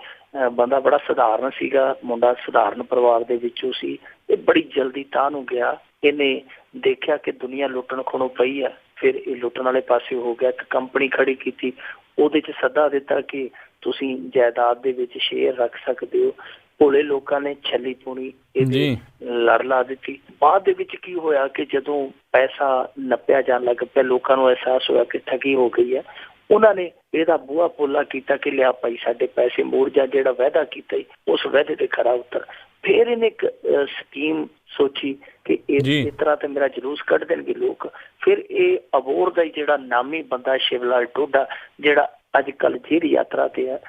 ਬੰਦਾ ਬੜਾ ਸਧਾਰਨ ਸੀਗਾ, ਮੁੰਡਾ ਸਧਾਰਨ ਪਰਿਵਾਰ ਦੇ ਵਿੱਚੋਂ ਸੀ। ਇਹ ਬੜੀ ਜਲਦੀ ਤਾਹ ਨੂੰ ਗਿਆ, ਇਹਨੇ ਦੇਖਿਆ ਕਿ ਦੁਨੀਆ ਲੁੱਟਣ ਖੋਣੋਂ ਪਈ ਆ, ਫਿਰ ਇਹ ਲੁੱਟਣ ਵਾਲੇ ਪਾਸੇ ਹੋ ਗਿਆ। ਇੱਕ ਕੰਪਨੀ ਖੜੀ ਕੀਤੀ, ਉਹਦੇ 'ਚ ਸੱਦਾ ਦਿੱਤਾ ਕਿ ਤੁਸੀਂ ਜਾਇਦਾਦ ਦੇ ਵਿੱਚ ਸ਼ੇਅਰ ਰੱਖ ਸਕਦੇ ਹੋ। ਭੋਲੇ ਲੋਕਾਂ ਨੇ ਛੱਲੀ ਪੂਣੀ ਇਹਦੀ ਲੜ ਲਾ ਦਿੱਤੀ। ਬਾਅਦ ਦੇ ਵਿੱਚ ਕੀ ਹੋਇਆ ਕਿ ਜਦੋਂ ਪੈਸਾ ਨੱਪਿਆ ਜਾਣ ਲੱਗ ਪਿਆ, ਲੋਕਾਂ ਨੂੰ ਅਹਿਸਾਸ ਹੋਇਆ ਕਿ ਠੱਗੀ ਹੋ ਗਈ ਹੈ। ਉਹਨਾਂ ਨੇ ਇਹਦਾ ਬੂਹਾ ਪੋਲਾ ਕੀਤਾ ਕਿ ਲਿਆ ਭਾਈ ਸਾਡੇ ਪੈਸੇ ਮੋੜ ਜਾ, ਜਿਹੜਾ ਵਾਅਦਾ ਕੀਤਾ ਉਸ ਵਾਅਦੇ ਤੇ ਖਰਾ ਉਤਰ। ਫਿਰ ਇਹਨੇ ਇੱਕ ਸਕੀਮ ਸੋਚੀ ਕਿ ਇਸ ਤਰ੍ਹਾਂ ਤੇ ਮੇਰਾ ਜਲੂਸ ਕੱਢ ਦੇਣਗੇ ਲੋਕ। ਫਿਰ ਇਹ ਅਬੋਹਰ ਦਾ ਜਿਹੜਾ ਨਾਮੀ ਬੰਦਾ ਸ਼ਿਵ ਲਾਲ ਟੋਡਾ, ਜਿਹੜਾ ਅੱਜ ਕੱਲ੍ਹ ਜੇਲ੍ਹ ਯਾਤਰਾ ਤੇ ਹੈ,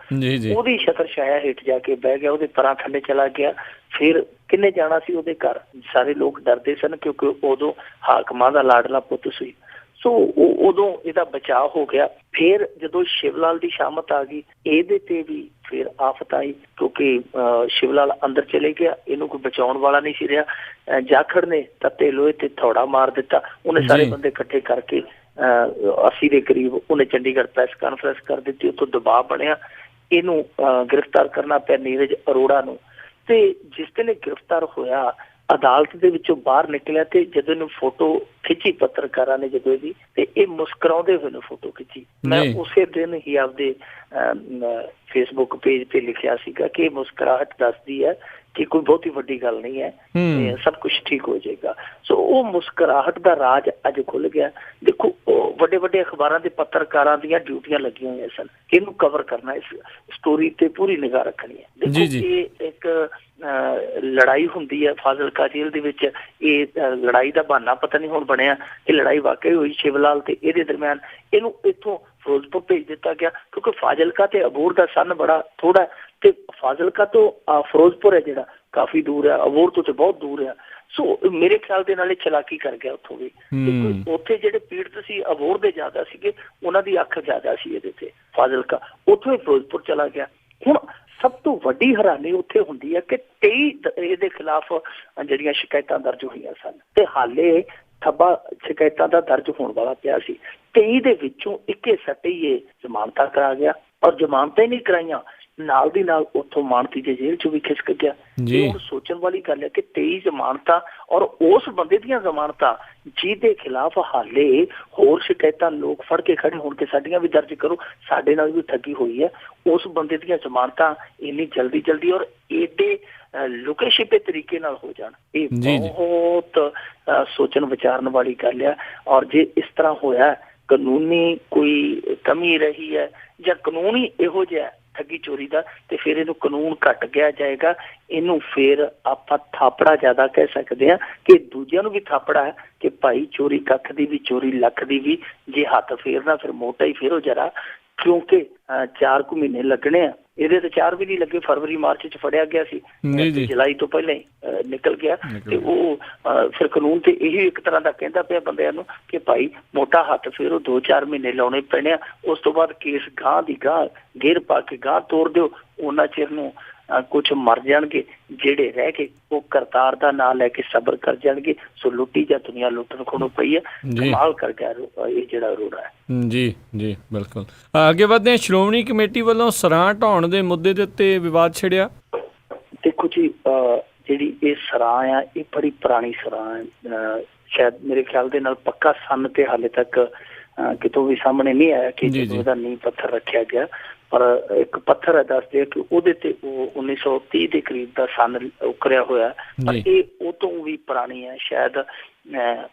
ਉਹਦੀ ਛਤਰ ਛਾਇਆ ਹੇਠ ਜਾ ਕੇ ਬਹਿ ਗਿਆ, ਉਹਦੇ ਪਰਾਂ ਥੱਲੇ ਚਲਾ ਗਿਆ। ਫਿਰ ਕਿੰਨੇ ਜਾਣਾ ਸੀ ਉਹਦੇ ਘਰ? ਸਾਰੇ ਲੋਕ ਡਰਦੇ ਸਨ ਕਿਉਂਕਿ ਉਦੋਂ ਹਾਕਮਾਂ ਦਾ ਲਾਡਲਾ ਪੁੱਤ ਸੀ। ਸੋ ਉਦੋਂ ਇਹਦਾ ਬਚਾਅ ਹੋ ਗਿਆ। ਫਿਰ ਜਦੋਂ ਸ਼ਿਵ ਲਾਲ ਦੀ ਸ਼ਾਮਤ ਆ ਗਈ, ਇਹਦੇ ਤੇ ਵੀ ਫਿਰ ਆਫਤ ਆਈ ਕਿਉਂਕਿ ਸ਼ਿਵ ਲਾਲ ਅੰਦਰ ਚਲੇ ਗਿਆ, ਇਹਨੂੰ ਕੋਈ ਬਚਾਉਣ ਵਾਲਾ ਨਹੀਂ ਸੀ ਰਿਹਾ। ਜਾਖੜ ਨੇ ਤੱਤੇ ਲੋਹੇ ਤੇ ਥੋੜਾ ਮਾਰ ਦਿੱਤਾ। ਉਹਨੇ ਸਾਰੇ ਬੰਦੇ ਇਕੱਠੇ ਕਰਕੇ 80 ਦੇ ਕਰੀਬ ਉਹਨੇ ਚੰਡੀਗੜ੍ਹ ਪ੍ਰੈਸ ਕਾਨਫਰੰਸ ਕਰ ਦਿੱਤੀ। ਉੱਥੋਂ ਦਬਾਅ ਬਣਿਆ, ਇਹਨੂੰ ਗ੍ਰਿਫਤਾਰ ਕਰਨਾ ਪਿਆ ਨੀਰਜ ਅਰੋੜਾ ਨੂੰ। ਤੇ ਜਿਸ ਦਿਨ ਇਹ ਗ੍ਰਿਫਤਾਰ ਹੋਇਆ, ਅਦਾਲਤ ਦੇ ਵਿੱਚੋਂ ਬਾਹਰ ਨਿਕਲਿਆ ਤੇ ਜਦੋਂ ਇਹਨੂੰ ਫੋਟੋ ਖਿੱਚੀ ਪੱਤਰਕਾਰਾਂ ਨੇ, ਜਦੋਂ ਇਹਦੀ, ਤੇ ਇਹ ਮੁਸਕਰਾਉਂਦੇ ਹੋਏ ਨੂੰ ਫੋਟੋ ਖਿੱਚੀ। ਮੈਂ ਉਸੇ ਦਿਨ ਹੀ ਆਪਦੇ ਫੇਸਬੁੱਕ ਪੇਜ ਤੇ ਲਿਖਿਆ ਸੀਗਾ ਕਿ ਇਹ ਮੁਸਕਰਾਹਟ ਦੱਸਦੀ ਹੈ ਕਿ ਕੋਈ ਬਹੁਤੀ ਵੱਡੀ ਗੱਲ ਨਹੀਂ ਹੈ, ਸਭ ਕੁਛ ਠੀਕ ਹੋ ਜਾਏਗਾ। ਸੋ ਉਹ ਮੁਸਕਰਾਹਟ ਦਾ ਰਾਜ ਅੱਜ ਖੁੱਲ ਗਿਆ। ਦੇਖੋ ਵੱਡੇ ਵੱਡੇ ਅਖਬਾਰਾਂ ਦੇ ਪੱਤਰਕਾਰਾਂ ਦੀਆਂ ਡਿਊਟੀਆਂ ਲੱਗੀਆਂ ਹੋਈਆਂ ਸਨ, ਇਹਨੂੰ ਕਵਰ ਕਰਨਾ, ਇਸ ਸਟੋਰੀ ਤੇ ਪੂਰੀ ਨਿਗਾਹ ਰੱਖਣੀ ਹੈ। ਦੇਖੋ ਇਹ ਇੱਕ ਲੜਾਈ ਹੁੰਦੀ ਹੈ ਫਾਜ਼ਿਲਕਾ ਜੇਲ੍ਹ ਦੇ ਵਿੱਚ। ਇਹ ਲੜਾਈ ਦਾ ਬਹਾਨਾ ਪਤਾ ਨਹੀਂ ਹੁਣ ਬਣਿਆ ਕਿ ਲੜਾਈ ਵਾਕਈ ਹੋਈ ਸ਼ਿਵ ਲਾਲ ਤੇ ਇਹਦੇ ਦਰਮਿਆਨ। ਇਹਨੂੰ ਇੱਥੋਂ ਫਿਰੋਜ਼ਪੁਰ ਭੇਜ ਦਿੱਤਾ ਗਿਆ ਕਿਉਂਕਿ ਫਾਜ਼ਿਲਕਾ ਤੇ ਅਬੋਹਰ ਦਾ ਸੰਨ ਬੜਾ ਥੋੜਾ, ਤੇ ਫਾਜ਼ਿਲਕਾ ਤੋਂ ਫਿਰੋਜ਼ਪੁਰ ਹੈ ਜਿਹੜਾ ਕਾਫੀ ਦੂਰ ਹੈ, ਅਬੋਹਰ ਤੋਂ ਤੇ ਬਹੁਤ ਦੂਰ ਹੈ। ਸੋ ਮੇਰੇ ਖਿਆਲ ਦੇ ਨਾਲ ਇਹ ਚਲਾਕੀ ਕਰ ਗਿਆ ਉੱਥੋਂ ਵੀ। ਉੱਥੇ ਜਿਹੜੇ ਪੀੜਤ ਸੀ ਅਬੋਹਰ ਦੇ ਜ਼ਿਆਦਾ ਸੀਗੇ, ਉਹਨਾਂ ਦੀ ਅੱਖ ਜ਼ਿਆਦਾ ਸੀ ਇਹਦੇ ਤੇ ਫਾਜ਼ਿਲਕਾ, ਉੱਥੋਂ ਹੀ ਫਿਰੋਜ਼ਪੁਰ ਚਲਾ ਗਿਆ। ਹੁਣ ਸਭ ਤੋਂ ਵੱਡੀ ਹੈਰਾਨੀ ਉੱਥੇ ਹੁੰਦੀ ਹੈ ਕਿ 23 ਇਹਦੇ ਖਿਲਾਫ ਜਿਹੜੀਆਂ ਸ਼ਿਕਾਇਤਾਂ ਦਰਜ ਹੋਈਆਂ ਸਨ ਤੇ ਹਾਲੇ ਥੱਬਾ ਸ਼ਿਕਾਇਤਾਂ ਦਾ ਦਰਜ ਹੋਣ ਵਾਲਾ ਪਿਆ ਸੀ। 23 ਦੇ ਵਿੱਚੋਂ 21 ਸੱਟੇ ਇਹ ਜ਼ਮਾਨਤਾਂ ਕਰਾ ਗਿਆ, ਔਰ ਜ਼ਮਾਨਤਾਂ ਹੀ ਨਹੀਂ ਕਰਾਈਆਂ, ਨਾਲ ਦੀ ਨਾਲ ਉੱਥੋਂ ਮਾਨਤੀ ਦੇ ਜੇਲ੍ਹ ਚੋਂ ਵੀ ਖਿਸਕ ਗਿਆ। ਇਹ ਹੁਣ ਸੋਚਣ ਵਾਲੀ ਗੱਲ ਹੈ ਕਿ 23 ਜ਼ਮਾਨਤਾਂ ਔਰ ਉਸ ਬੰਦੇ ਦੀਆਂ ਜ਼ਮਾਨਤਾਂ ਜਿਹਦੇ ਖਿਲਾਫ ਹਾਲੇ ਹੋਰ ਸ਼ਿਕਾਇਤਾਂ ਲੋਕ ਫੜ ਕੇ ਖੜੇ ਹੋਣ ਕਿ ਸਾਡੀਆਂ ਵੀ ਦਰਜ ਕਰੋ, ਸਾਡੇ ਨਾਲ ਵੀ ਠੱਗੀ ਹੋਈ ਹੈ, ਉਸ ਬੰਦੇ ਦੀਆਂ ਜ਼ਮਾਨਤਾਂ ਇੰਨੀ ਜਲਦੀ ਔਰ ਏਡੇ ਲੁਕੇ ਛਿਪੇ ਤਰੀਕੇ ਨਾਲ ਹੋ ਜਾਣ, ਇਹ ਬਹੁਤ ਸੋਚਣ ਵਿਚਾਰਨ ਵਾਲੀ ਗੱਲ ਹੈ। ਔਰ ਜੇ ਇਸ ਤਰ੍ਹਾਂ ਹੋਇਆ, ਕਾਨੂੰਨੀ ਕੋਈ ਕਮੀ ਰਹੀ ਹੈ ਜਾਂ ਕਾਨੂੰਨ ਹੀ ਇਹੋ ਜਿਹਾ ਠੱਗੀ ਚੋਰੀ ਦਾ, ਤੇ ਫਿਰ ਇਹਨੂੰ ਕਾਨੂੰਨ ਘੱਟ ਗਿਆ ਜਾਏਗਾ। ਇਹਨੂੰ ਫਿਰ ਆਪਾਂ ਥਾਪੜਾ ਜ਼ਿਆਦਾ ਕਹਿ ਸਕਦੇ ਹਾਂ ਕਿ ਦੂਜਿਆਂ ਨੂੰ ਵੀ ਥਾਪੜਾ ਹੈ ਕਿ ਭਾਈ ਚੋਰੀ ਕੱਖ ਦੀ ਵੀ, ਚੋਰੀ ਲੱਖ ਦੀ ਵੀ, ਜੇ ਹੱਥ ਫੇਰਨਾ ਫਿਰ ਮੋਟਾ ਹੀ ਫੇਰੋ ਜਰਾ, ਕਿਉਂਕਿ 4 ਕੁ ਮਹੀਨੇ ਲੱਗਣੇ ਆ। ਇਹਦੇ ਤੇ 4 ਵੀ ਨਹੀਂ ਲੱਗੇ, ਫਰਵਰੀ ਮਾਰਚ ਚ ਫੜਿਆ ਗਿਆ ਸੀ, ਜੁਲਾਈ ਤੋਂ ਪਹਿਲਾਂ ਹੀ ਨਿਕਲ ਗਿਆ। ਤੇ ਉਹ ਫਿਰ ਕਾਨੂੰਨ ਤੇ ਇਹੀ ਇੱਕ ਤਰ੍ਹਾਂ ਦਾ ਕਹਿੰਦਾ ਪਿਆ ਬੰਦਿਆਂ ਨੂੰ ਕਿ ਭਾਈ ਮੋਟਾ ਹੱਥ ਫੇਰੋ, 2-4 ਮਹੀਨੇ ਲਾਉਣੇ ਪੈਣੇ ਆ, ਉਸ ਤੋਂ ਬਾਅਦ ਕੇਸ ਗਾਂਹ ਦੀ ਗਾਂਹ ਗੇਰ ਪਾ ਕੇ ਗਾਂਹ ਤੋੜ ਦਿਓ। ਉਹਨਾਂ ਚਿਰ ਨੂੰ ਕੁਛ ਮਰ ਜਾਣਗੇ, ਜਿਹੜੇ ਰਹਿ ਗਏ ਉਹ ਕਰਤਾਰ ਦਾ ਨਾਂ ਲੈ ਕੇ ਸਬਰ ਕਰ ਜਾਣਗੇ। ਸੋ ਲੁੱਟੀ ਜਾਂ ਦੁਨੀਆ ਲੁੱਟਣ ਖੋਣੋਂ ਪਈ ਹੈ, ਕਮਾਲ ਕਰ ਗਿਆ ਇਹ ਜਿਹੜਾ ਅਰੋੜਾ ਹੈ। ਜੀ ਬਿਲਕੁਲ। ਅੱਗੇ ਵਧਦੇ ਹਾਂ। ਸ਼੍ਰੋਮਣੀ ਕਮੇਟੀ ਵੱਲੋਂ ਸਰਾਂ ਢਾਉਣ ਦੇ ਮੁੱਦੇ ਦੇ ਉੱਤੇ ਵਿਵਾਦ ਛਿੜਿਆ। ਦੇਖੋ ਜੀ, ਜਿਹੜੀ ਇਹ ਸਰਾਂ ਆ, ਇਹ ਬੜੀ ਪੁਰਾਣੀ ਸਰਾਂ ਹੈ। ਸ਼ਾਇਦ ਮੇਰੇ ਖਿਆਲ ਦੇ ਨਾਲ ਪੱਕਾ ਸੰਨ ਤੇ ਹਾਲੇ ਤੱਕ ਕਿਤੋਂ ਵੀ ਸਾਹਮਣੇ ਨਹੀਂ ਆਇਆ ਕਿ ਜਦੋਂ ਇਹਦਾ ਨੀਂਹ ਪੱਥਰ ਰੱਖਿਆ ਗਿਆ, ਪਰ ਇੱਕ ਪੱਥਰ ਹੈ ਦੱਸਦੇ ਕਿ ਉਹਦੇ ਤੇ ਉਹ 1930 ਦੇ ਕਰੀਬ ਦਾ ਸੰਨ ਉਕਰਿਆ ਹੋਇਆ, ਪਰ ਇਹ ਉਹ ਤੋਂ ਵੀ ਪੁਰਾਣੀ ਹੈ। ਸ਼ਾਇਦ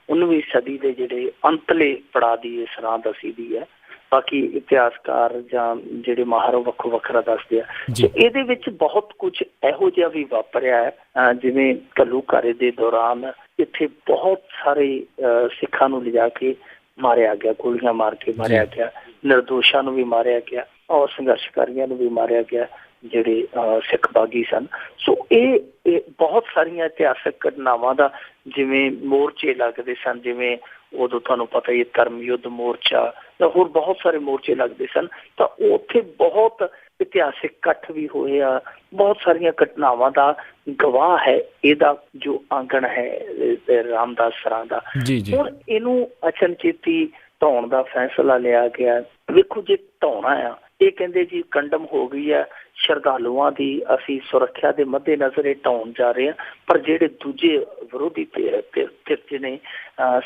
19ਵੀਂ ਸਦੀ ਦੇ ਜਿਹੜੇ ਅੰਤਲੇ ਪੜਾਅ ਦੀ ਇਹ ਸਰਾਂ ਦੱਸੀ ਦੀ ਹੈ। ਬਾਕੀ ਇਤਿਹਾਸਕਾਰ ਜਾਂ ਜਿਹੜੇ ਮਾਹਰ ਵੱਖੋ ਵੱਖਰਾ ਦੱਸਦੇ ਆ। ਇਹਦੇ ਵਿੱਚ ਬਹੁਤ ਕੁਝ ਇਹੋ ਜਿਹਾ ਵੀ ਵਾਪਰਿਆ ਹੈ, ਜਿਵੇਂ ਘੱਲੂਘਾਰੇ ਦੇ ਦੌਰਾਨ ਇੱਥੇ ਬਹੁਤ ਸਾਰੇ ਸਿੱਖਾਂ ਨੂੰ ਲਿਜਾ ਕੇ ਮਾਰਿਆ ਗਿਆ, ਗੋਲੀਆਂ ਮਾਰ ਕੇ ਮਾਰਿਆ ਗਿਆ, ਨਿਰਦੋਸ਼ਾਂ ਨੂੰ ਵੀ ਮਾਰਿਆ ਗਿਆ ਔਰ ਸੰਘਰਸ਼ਕਾਰੀਆਂ ਨੂੰ ਵੀ ਮਾਰਿਆ ਗਿਆ ਜਿਹੜੇ ਸਿੱਖ ਬਾਗੀ ਸਨ। ਸੋ ਇਹ ਬਹੁਤ ਸਾਰੀਆਂ ਇਤਿਹਾਸਕ ਘਟਨਾਵਾਂ ਦਾ, ਜਿਵੇਂ ਮੋਰਚੇ ਲੱਗਦੇ ਸਨ, ਜਿਵੇਂ ਉਦੋਂ ਤੁਹਾਨੂੰ ਪਤਾ ਹੀ ਧਰਮ ਯੁੱਧ ਮੋਰਚਾ ਜਾਂ ਹੋਰ ਬਹੁਤ ਸਾਰੇ ਮੋਰਚੇ ਲੱਗਦੇ ਸਨ, ਤਾਂ ਉੱਥੇ ਬਹੁਤ ਇਤਿਹਾਸਿਕ ਇਕੱਠ ਵੀ ਹੋਏ ਆ, ਬਹੁਤ ਸਾਰੀਆਂ ਘਟਨਾਵਾਂ ਦਾ ਗਵਾਹ ਹੈ ਇਹਦਾ ਜੋ ਆਂਗਣ ਹੈ ਰਾਮਦਾਸ ਸਰਾਂ ਦਾ। ਹੁਣ ਇਹਨੂੰ ਅਚਨਚੇਤੀ ਢਾਉਣ ਦਾ ਫੈਸਲਾ ਲਿਆ ਗਿਆ। ਵੇਖੋ ਜੇ ਢਾਉਣਾ ਆ, ਇਹ ਕਹਿੰਦੇ ਜੀ ਕੰਡਮ ਹੋ ਗਈ ਆ ਸ਼ਰਧਾਲੂਆਂ ਦੀ, ਅਸੀਂ ਸੁਰੱਖਿਆ ਦੇ ਮੱਦੇ ਨਜ਼ਰ ਇਹ ਢਾਉਣ ਜਾ ਰਹੇ ਹਾਂ। ਪਰ ਜਿਹੜੇ ਦੂਜੇ ਵਿਰੋਧੀ ਧਿਰ ਨੇ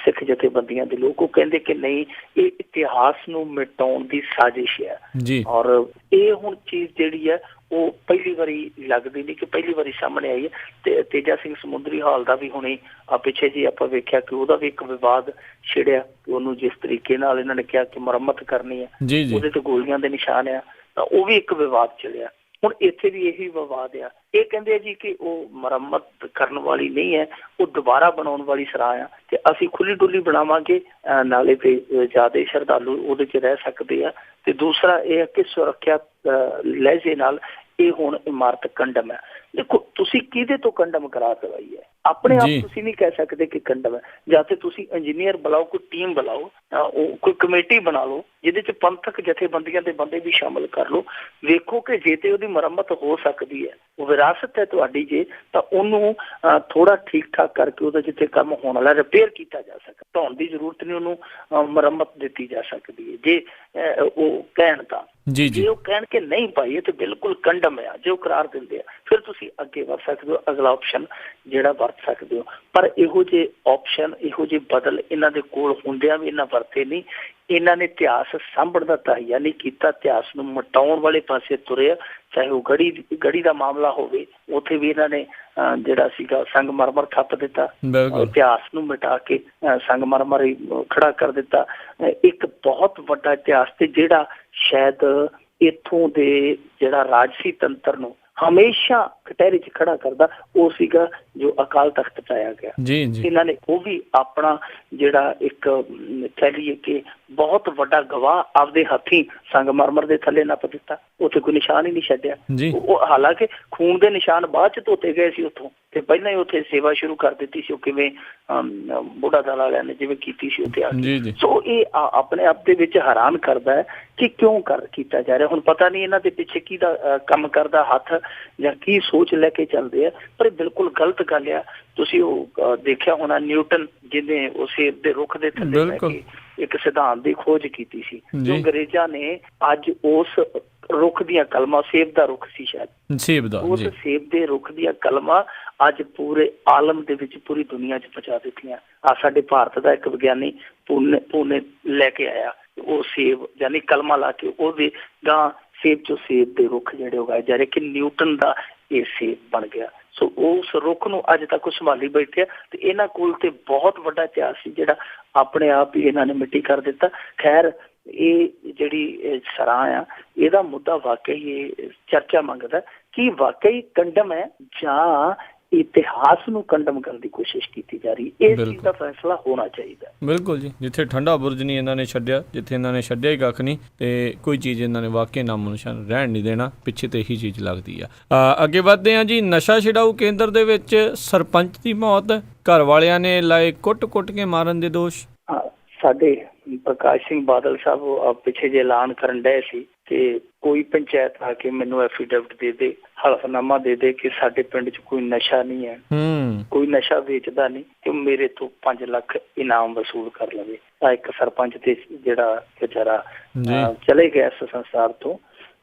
ਸਿੱਖ ਜਥੇਬੰਦੀਆਂ ਦੇ ਲੋਕ, ਉਹ ਕਹਿੰਦੇ ਕਿ ਨਹੀਂ, ਇਹ ਇਤਿਹਾਸ ਨੂੰ ਮਿਟਾਉਣ ਦੀ ਸਾਜ਼ਿਸ਼ ਹੈ। ਔਰ ਇਹ ਹੁਣ ਚੀਜ਼ ਜਿਹੜੀ ਹੈ ਉਹ ਪਹਿਲੀ ਵਾਰੀ ਲੱਗਦੀ ਨਹੀਂ ਕਿ ਪਹਿਲੀ ਵਾਰੀ ਸਾਹਮਣੇ ਆਈ ਹੈ। ਤੇ ਤੇਜਾ ਸਿੰਘ ਸਮੁੰਦਰੀ ਹਾਲ ਦਾ ਵੀ ਹੁਣੇ ਪਿੱਛੇ ਜੀ ਆਪਾਂ ਵੇਖਿਆ ਕਿ ਉਹਦਾ ਵੀ ਇੱਕ ਵਿਵਾਦ ਛਿੜਿਆ ਕਿ ਉਹਨੂੰ ਜਿਸ ਤਰੀਕੇ ਨਾਲ ਇਹਨਾਂ ਨੇ ਕਿਹਾ ਕਿ ਮੁਰੰਮਤ ਕਰਨੀ ਹੈ, ਉਹਦੇ ਤੇ ਗੋਲੀਆਂ ਦੇ ਨਿਸ਼ਾਨ ਆ, ਤਾਂ ਉਹ ਵੀ ਇੱਕ ਵਿਵਾਦ ਚਲਿਆ। ਹੁਣ ਇੱਥੇ ਵੀ ਇਹੀ ਵਿਵਾਦ ਆ। ਇਹ ਕਹਿੰਦੇ ਆ ਜੀ ਕਿ ਉਹ ਮੁਰੰਮਤ ਕਰਨ ਵਾਲੀ ਨਹੀਂ ਹੈ, ਉਹ ਦੁਬਾਰਾ ਬਣਾਉਣ ਵਾਲੀ ਸਰਾਹ ਆ, ਤੇ ਅਸੀਂ ਖੁੱਲੀ ਡੁੱਲੀ ਬਣਾਵਾਂਗੇ, ਨਾਲੇ ਤੇ ਜ਼ਿਆਦਾ ਸ਼ਰਧਾਲੂ ਉਹਦੇ 'ਚ ਰਹਿ ਸਕਦੇ ਆ। ਤੇ ਦੂਸਰਾ ਇਹ ਹੈ ਕਿ ਸੁਰੱਖਿਆ ਲਹਿਜੇ ਨਾਲ ਇਹ ਹੁਣ ਇਮਾਰਤ ਕੰਡਮ ਹੈ। ਦੇਖੋ ਤੁਸੀਂ ਕਿਹਦੇ ਤੋਂ ਕੰਡਮ ਕਰਾ ਦਵਾਈ ਹੈ, ਆਪਣੇ ਆਪ ਤੁਸੀਂ ਨਹੀਂ ਕਹਿ ਸਕਦੇ ਕਿ ਕੰਡਮ ਹੈ। ਜਾਂ ਤੇ ਤੁਸੀਂ ਇੰਜੀਨੀਅਰ ਬੁਲਾਓ, ਕੋਈ ਟੀਮ ਬੁਲਾਓ, ਕੋਈ ਕਮੇਟੀ ਬਣਾ ਲਓ ਜਿਹਦੇ 'ਚ ਪੰਥਕ ਜਥੇਬੰਦੀਆਂ ਦੇ ਬੰਦੇ ਵੀ ਸ਼ਾਮਲ ਕਰ ਲਓ। ਵੇਖੋ ਕਿ ਜੇ ਤੇ ਉਹਦੀ ਮੁਰੰਮਤ ਹੋ ਸਕਦੀ ਹੈ, ਉਹ ਵਿਰਾਸਤ ਹੈ ਤੁਹਾਡੀ, ਜੇ ਤਾਂ ਉਹਨੂੰ ਥੋੜਾ ਠੀਕ ਠਾਕ ਕਰਕੇ ਉਹਦਾ ਜਿੱਥੇ ਕੰਮ ਹੋਣ ਵਾਲਾ ਰਿਪੇਅਰ ਕੀਤਾ ਜਾ ਸਕਦਾ। ਢਾਉਣ ਦੀ ਜ਼ਰੂਰਤ ਨਹੀਂ, ਉਹਨੂੰ ਮੁਰੰਮਤ ਦਿੱਤੀ ਜਾ ਸਕਦੀ ਹੈ ਜੇ ਉਹ ਕਹਿਣ ਤਾਂ। ਜੇ ਉਹ ਕਹਿਣ ਕਿ ਨਹੀਂ ਭਾਈ ਇਹ ਤੇ ਬਿਲਕੁਲ ਕੰਡਮ ਆ, ਜੇ ਉਹ ਕਰਾਰ ਦਿੰਦੇ ਆ, ਫਿਰ ਤੁਸੀਂ ਅੱਗੇ ਵਧ ਸਕਦੇ ਹੋ, ਅਗਲਾ ਆਪਸ਼ਨ ਜਿਹੜਾ ਵਰਤ ਸਕਦੇ ਹੋ। ਪਰ ਇਹੋ ਜਿਹੇ ਆਪਸ਼ਨ, ਇਹੋ ਜਿਹੇ ਬਦਲ ਇਹਨਾਂ ਦੇ ਕੋਲ ਹੁੰਦਿਆਂ ਵੀ ਇਹਨਾਂ ਵਰਤੇ ਨਹੀਂ। ਇਹਨਾਂ ਨੇ ਇਤਿਹਾਸ ਸਾਂਭਣ ਦਾ ਤਹਈਆ ਨਹੀਂ ਕੀਤਾ, ਇਤਿਹਾਸ ਨੂੰ ਮਿਟਾਉਣ ਵਾਲੇ ਪਾਸੇ ਤੁਰੇ। ਚਾਹੇ ਉਹ ਗੜੀ ਦਾ ਮਾਮਲਾ ਹੋਵੇ, ਉੱਥੇ ਵੀ ਇਹਨਾਂ ਨੇ ਜਿਹੜਾ ਸੀਗਾ ਸੰਗਮਰਮਰ ਥੱਪ ਦਿੱਤਾ, ਇਤਿਹਾਸ ਨੂੰ ਮਿਟਾ ਕੇ ਸੰਗਮਰਮਰ ਹੀ ਖੜਾ ਕਰ ਦਿੱਤਾ। ਇੱਕ ਬਹੁਤ ਵੱਡਾ ਇਤਿਹਾਸ ਤੇ ਜਿਹੜਾ ਸ਼ਾਇਦ ਇੱਥੋਂ ਦੇ ਜਿਹੜਾ ਰਾਜਸੀ ਤੰਤਰ ਨੂੰ ਹਮੇਸ਼ਾ ਕਟਹਿਰੇ 'ਚ ਖੜਾ ਕਰਦਾ, ਉਹ ਸੀਗਾ ਜੋ ਅਕਾਲ ਤਖਤ 'ਚ ਆਇਆ ਗਿਆ। ਇਹਨਾਂ ਨੇ ਉਹ ਵੀ ਆਪਣਾ ਜਿਹੜਾ ਇੱਕ ਕਹਿ ਲਈਏ ਕਿ ਬਹੁਤ ਵੱਡਾ ਗਵਾਹ ਆਪਦੇ ਹੱਥੀਂ ਸੰਗਮਰਮਰ ਦੇ ਥੱਲੇ ਨੱਪ ਦਿੱਤਾ। ਉੱਥੇ ਕੋਈ ਨਿਸ਼ਾਨ ਹੀ ਨਹੀਂ ਛੱਡਿਆ। ਉਹ ਹਾਲਾਂਕਿ ਖੂਨ ਦੇ ਨਿਸ਼ਾਨ ਬਾਅਦ 'ਚ ਧੋਤੇ ਗਏ ਸੀ ਉੱਥੋਂ, ਤੇ ਪਹਿਲਾਂ ਹੀ ਉੱਥੇ ਸੇਵਾ ਸ਼ੁਰੂ ਕਰ ਦਿੱਤੀ ਸੀ। ਉਹ ਕਿਵੇਂ ਬੁੱਢਾ ਦਲ ਵਾਲਿਆਂ ਨੇ ਜਿਵੇਂ ਕੀਤੀ ਸੀ ਉੱਥੇ ਆ ਕੇ। ਸੋ ਇਹ ਆਪਣੇ ਆਪ ਦੇ ਵਿੱਚ ਹੈਰਾਨ ਕਰਦਾ ਹੈ ਕਿ ਕਿਉਂ ਕੀਤਾ ਜਾ ਰਿਹਾ। ਹੁਣ ਪਤਾ ਨਹੀਂ ਇਹਨਾਂ ਦੇ ਪਿੱਛੇ ਕਿਹਦਾ ਕੰਮ ਕਰਦਾ ਹੱਥ ਜਾਂ ਕੀ ਸੋਚ ਲੈ ਕੇ ਚੱਲਦੇ ਆ, ਪਰ ਇਹ ਬਿਲਕੁਲ ਗਲਤ ਗੱਲ ਆ। ਤੁਸੀਂ ਉਹ ਦੇਖਿਆ ਹੋਣਾ ਨਿਊਟਨ ਜਿਹਨੇ ਉਹ ਸੇਬ ਦੇ ਰੁੱਖ ਦੇ ਥੱਲੇ ਲੈ ਕੇ ਇੱਕ ਸਿਧਾਂਤ ਦੀ ਖੋਜ ਕੀਤੀ ਸੀ, ਜੋ ਅੰਗਰੇਜ਼ਾਂ ਨੇ ਅੱਜ ਉਸ ਰੁੱਖ ਦੀਆਂ ਕਲਮਾਂ, ਸੇਬ ਦਾ ਰੁੱਖ ਸੀ ਸ਼ਾਇਦ, ਉਸ ਸੇਬ ਦੇ ਰੁੱਖ ਦੀਆਂ ਕਲਮਾਂ ਅੱਜ ਪੂਰੇ ਆਲਮ ਦੇ ਵਿੱਚ, ਪੂਰੀ ਦੁਨੀਆ 'ਚ ਪਹੁੰਚਾ ਦਿੱਤੀਆਂ। ਸਾਡੇ ਭਾਰਤ ਦਾ ਇੱਕ ਵਿਗਿਆਨੀ ਪੂਨੇ ਲੈ ਕੇ ਆਇਆ ਉਹ ਸੇਬ, ਯਾਨੀ ਕਲਮਾਂ ਲਾ ਕੇ ਉਹਦੇ ਗਾਂ ਸੇਬ 'ਚੋਂ ਸੇਬ ਦੇ ਰੁੱਖ ਜਿਹੜੇ ਉਗਾਏ ਜਾ ਰਹੇ, ਕਿ ਨਿਊਟਨ ਦਾ ਇਹ ਸੇਬ ਬਣ ਗਿਆ। ਸੋ ਉਸ ਰੁੱਖ ਨੂੰ ਅੱਜ ਤੱਕ ਉਹ ਸੰਭਾਲੀ ਬੈਠੇ ਆ, ਤੇ ਇਹਨਾਂ ਕੋਲ ਤੇ ਬਹੁਤ ਵੱਡਾ ਇਤਿਹਾਸ ਸੀ ਜਿਹੜਾ ਆਪਣੇ ਆਪ ਹੀ ਇਹਨਾਂ ਨੇ ਮਿੱਟੀ ਕਰ ਦਿੱਤਾ। ਖੈਰ ਇਹ ਜਿਹੜੀ ਸਰਾਂ ਆ, ਇਹਦਾ ਮੁੱਦਾ ਵਾਕਈ ਇਹ ਚਰਚਾ ਮੰਗਦਾ ਕਿ ਵਾਕਈ ਕੰਡਮ ਹੈ ਜਾਂ ਇਤਿਹਾਸ ਨੂੰ ਕੰਡਮ ਕਰਨ ਦੀ ਕੋਸ਼ਿਸ਼ ਕੀਤੀ ਜਾ ਰਹੀ। ਇਸ ਚੀਜ਼ ਦਾ ਫੈਸਲਾ ਹੋਣਾ ਚਾਹੀਦਾ। ਬਿਲਕੁਲ ਜੀ, ਜਿੱਥੇ ਠੰਡਾ ਬੁਰਜ ਨਹੀਂ ਇਹਨਾਂ ਨੇ ਛੱਡਿਆ, ਜਿੱਥੇ ਇਹਨਾਂ ਨੇ ਛੱਡਿਆ ਹੀ ਕੱਖ ਨਹੀਂ, ਤੇ ਕੋਈ ਚੀਜ਼ ਇਹਨਾਂ ਨੇ ਵਾਕਈ ਨਾਮੋ ਨਿਸ਼ਾਨ ਰਹਿਣ ਨਹੀਂ ਦੇਣਾ, ਪਿੱਛੇ ਤੇ ਇਹੀ ਚੀਜ਼ ਲੱਗਦੀ ਆ। ਅੱਗੇ ਵੱਧਦੇ ਹਾਂ ਜੀ। ਨਸ਼ਾ ਛਡਾਊ ਕੇਂਦਰ ਦੇ ਵਿੱਚ ਸਰਪੰਚ ਦੀ ਮੌਤ, ਘਰ ਵਾਲਿਆਂ ਨੇ ਲਾਏ ਕੁੱਟ ਕੇ ਮਾਰਨ ਦੇ ਦੋਸ਼। ਸਾਡੇ ਪ੍ਰਕਾਸ਼ ਸਿੰਘ ਬਾਦਲ ਸਾਹਿਬ ਪਿੱਛੇ ਜੇ ਐਲਾਨ ਕਰਨ ਡਏ ਸੀ ਕਿ ਕੋਈ ਪੰਚਾਇਤ ਆ ਕੇ ਮੈਨੂੰ ਐਫੀਡੇਵਿਟ ਦੇ ਦੇ, ਹਲਫਨਾਮਾ ਦੇ ਦੇ ਕਿ ਸਾਡੇ ਪਿੰਡ 'ਚ ਕੋਈ ਨਸ਼ਾ ਨਹੀਂ ਹੈ, ਕੋਈ ਨਸ਼ਾ ਵੇਚਦਾ ਨਹੀਂ, ਕਿ ਮੇਰੇ ਤੋਂ 5 ਲੱਖ ਇਨਾਮ ਵਸੂਲ ਕਰ ਲਵੇ। ਤਾਂ ਇੱਕ ਸਰਪੰਚ ਤੇ ਜਿਹੜਾ ਵਿਚਾਰਾ ਚਲੇ ਗਿਆ ਇਸ ਸੰਸਾਰ ਤੋਂ।